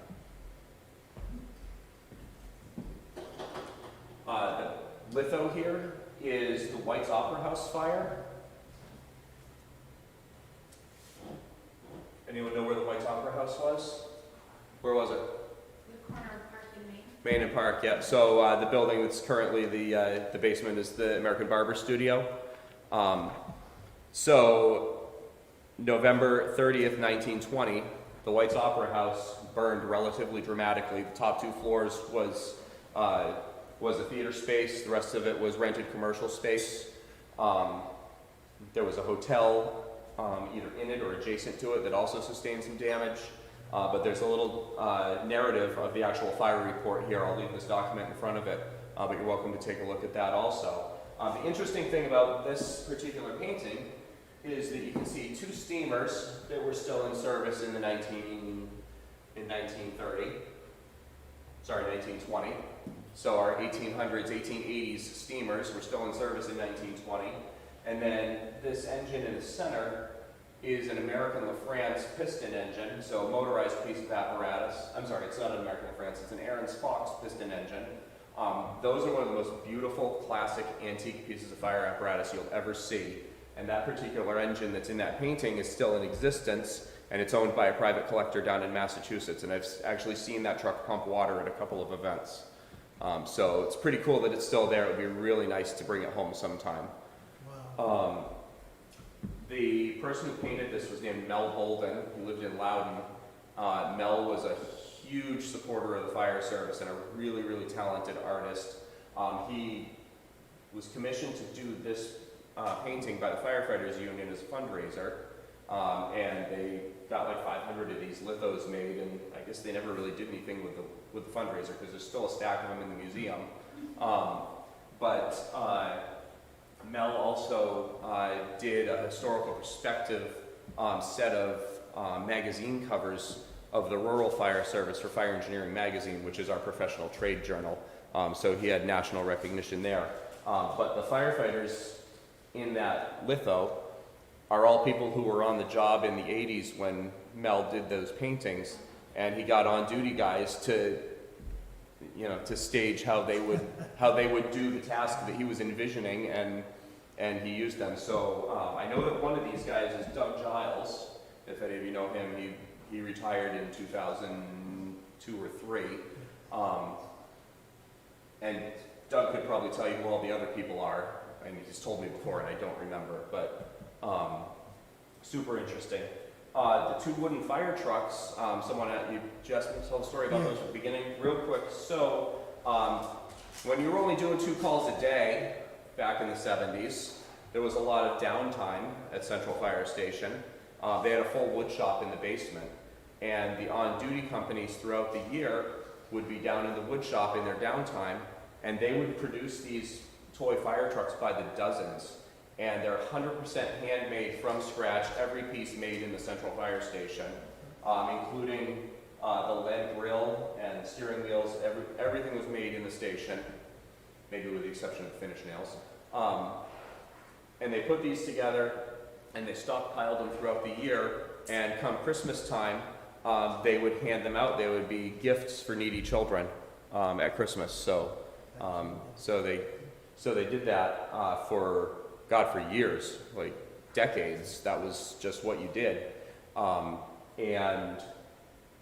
The litho here is the White's Opera House fire. Anyone know where the White's Opera House was? Where was it? The corner of Park and Main. Main and Park, yeah. So the building that's currently the basement is the American Barber Studio. So November 30th, 1920, the White's Opera House burned relatively dramatically. The top 2 floors was a theater space. The rest of it was rented commercial space. There was a hotel either in it or adjacent to it that also sustained some damage. But there's a little narrative of the actual fire report here. I'll leave this document in front of it, but you're welcome to take a look at that also. The interesting thing about this particular painting is that you can see 2 steamers that were still in service in 1920. So our 1800s, 1880s steamers were still in service in 1920. And then this engine in the center is an American LaFrance piston engine, so a motorized piece of apparatus. I'm sorry, it's not an American LaFrance, it's an Aaron's Fox piston engine, Those are one of the most beautiful, classic, antique pieces of fire apparatus you'll ever see. And that particular engine that's in that painting is still in existence, and it's owned by a private collector down in Massachusetts. And I've actually seen that truck pump water at a couple of events. So it's pretty cool that it's still there. It would be really nice to bring it home sometime. Wow. The person who painted this was named Mel Bolden. He lived in Loudon. Mel was a huge supporter of the fire service and a really, really talented artist. He was commissioned to do this painting by the Firefighters Union as a fundraiser, and they got like 500 of these lithos made, and I guess they never really did anything with the fundraiser because there's still a stack of them in the museum. But Mel also did a historical perspective set of magazine covers of the Rural Fire Service for Fire Engineering Magazine, which is our professional trade journal. So he had national recognition there. But the firefighters in that litho are all people who were on the job in the 80s when Mel did those paintings, and he got on-duty guys to, you know, to stage how they would do the task that he was envisioning, and he used them. So I know that one of these guys is Doug Giles. If any of you know him, he retired in 2002 or 3. And Doug could probably tell you who all the other people are. I mean, he's told me before and I don't remember, but super interesting. The 2 wooden fire trucks, you just tell the story about those at the beginning real quick. So when you were only doing 2 calls a day back in the 70s, there was a lot of downtime at Central Fire Station. They had a full wood shop in the basement, and the on-duty companies throughout the year would be down in the wood shop in their downtime, and they would produce these toy fire trucks by the dozens, and they're 100% handmade from scratch, every piece made in the Central Fire Station, including the lead grill and steering wheels. Everything was made in the station, maybe with the exception of finish nails. And they put these together, and they stockpiled them throughout the year, and come Christmas time, they would hand them out. They would be gifts for needy children at Christmas. So they did that for years, like decades. That was just what you did. And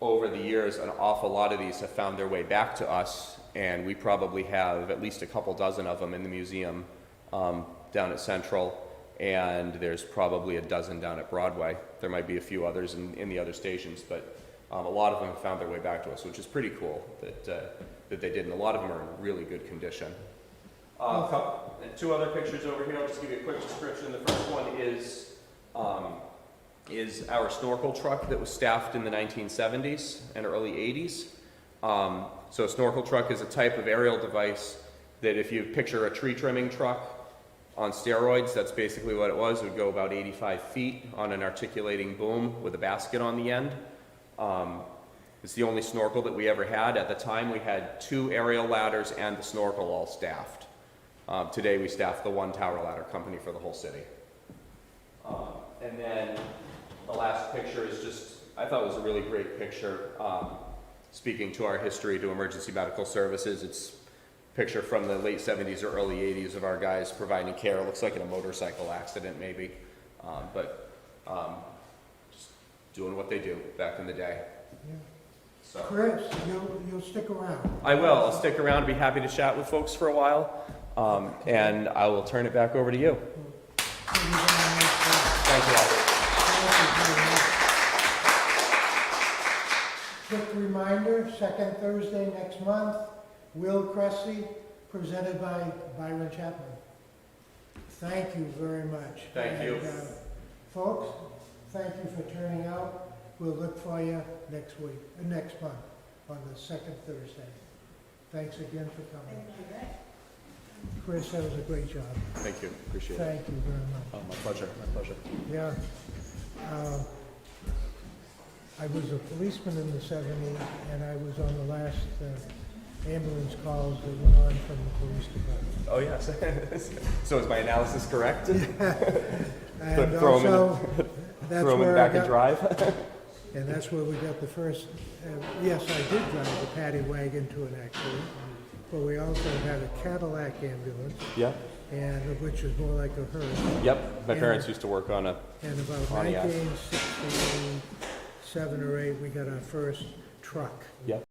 over the years, an awful lot of these have found their way back to us, and we probably have at least a couple dozen of them in the museum down at Central, and there's probably a dozen down at Broadway. There might be a few others in the other stations, but a lot of them have found their way back to us, which is pretty cool that they did, and a lot of them are in really good condition. 2 other pictures over here. I'll just give you a quick description. The first one is our snorkel truck that was staffed in the 1970s and early 80s. So a snorkel truck is a type of aerial device that, if you picture a tree trimming truck on steroids, that's basically what it was. It would go about 85 feet on an articulating boom with a basket on the end. It's the only snorkel that we ever had. At the time, we had 2 aerial ladders and the snorkel all staffed. Today, we staff the 1 tower ladder company for the whole city. And then the last picture is just, I thought it was a really great picture, speaking to our history to emergency medical services. It's a picture from the late 70s or early 80s of our guys providing care. It looks like in a motorcycle accident, maybe, but just doing what they do back in the day. Yeah. So. Chris, you'll stick around. I will. I'll stick around, be happy to chat with folks for a while, and I will turn it back over to you. Thank you all. Quick reminder, 2nd Thursday next month, Will Cressy, presented by Byron Chapman. Thank you very much. Thank you. Folks, thank you for turning out. We'll look for you next month, on the 2nd Thursday. Thanks again for coming. Chris, that was a great job. Thank you. Appreciate it. Thank you very much. Oh, my pleasure. My pleasure. Yeah. I was a policeman in the 70s, and I was on the last ambulance calls that went on from the police department. Oh, yes. So is my analysis correct? And Throw 'em in also, that's Throw them where back I and got, drive? and that's where we got the first, yes, I did drive the paddy wagon to an accident. but we also had a Cadillac ambulance, Yeah. and which is more like a hearse. Yep. My Yeah. parents used to work on a. And about Pontiac. 1967 or 8, we got our first truck. Yep.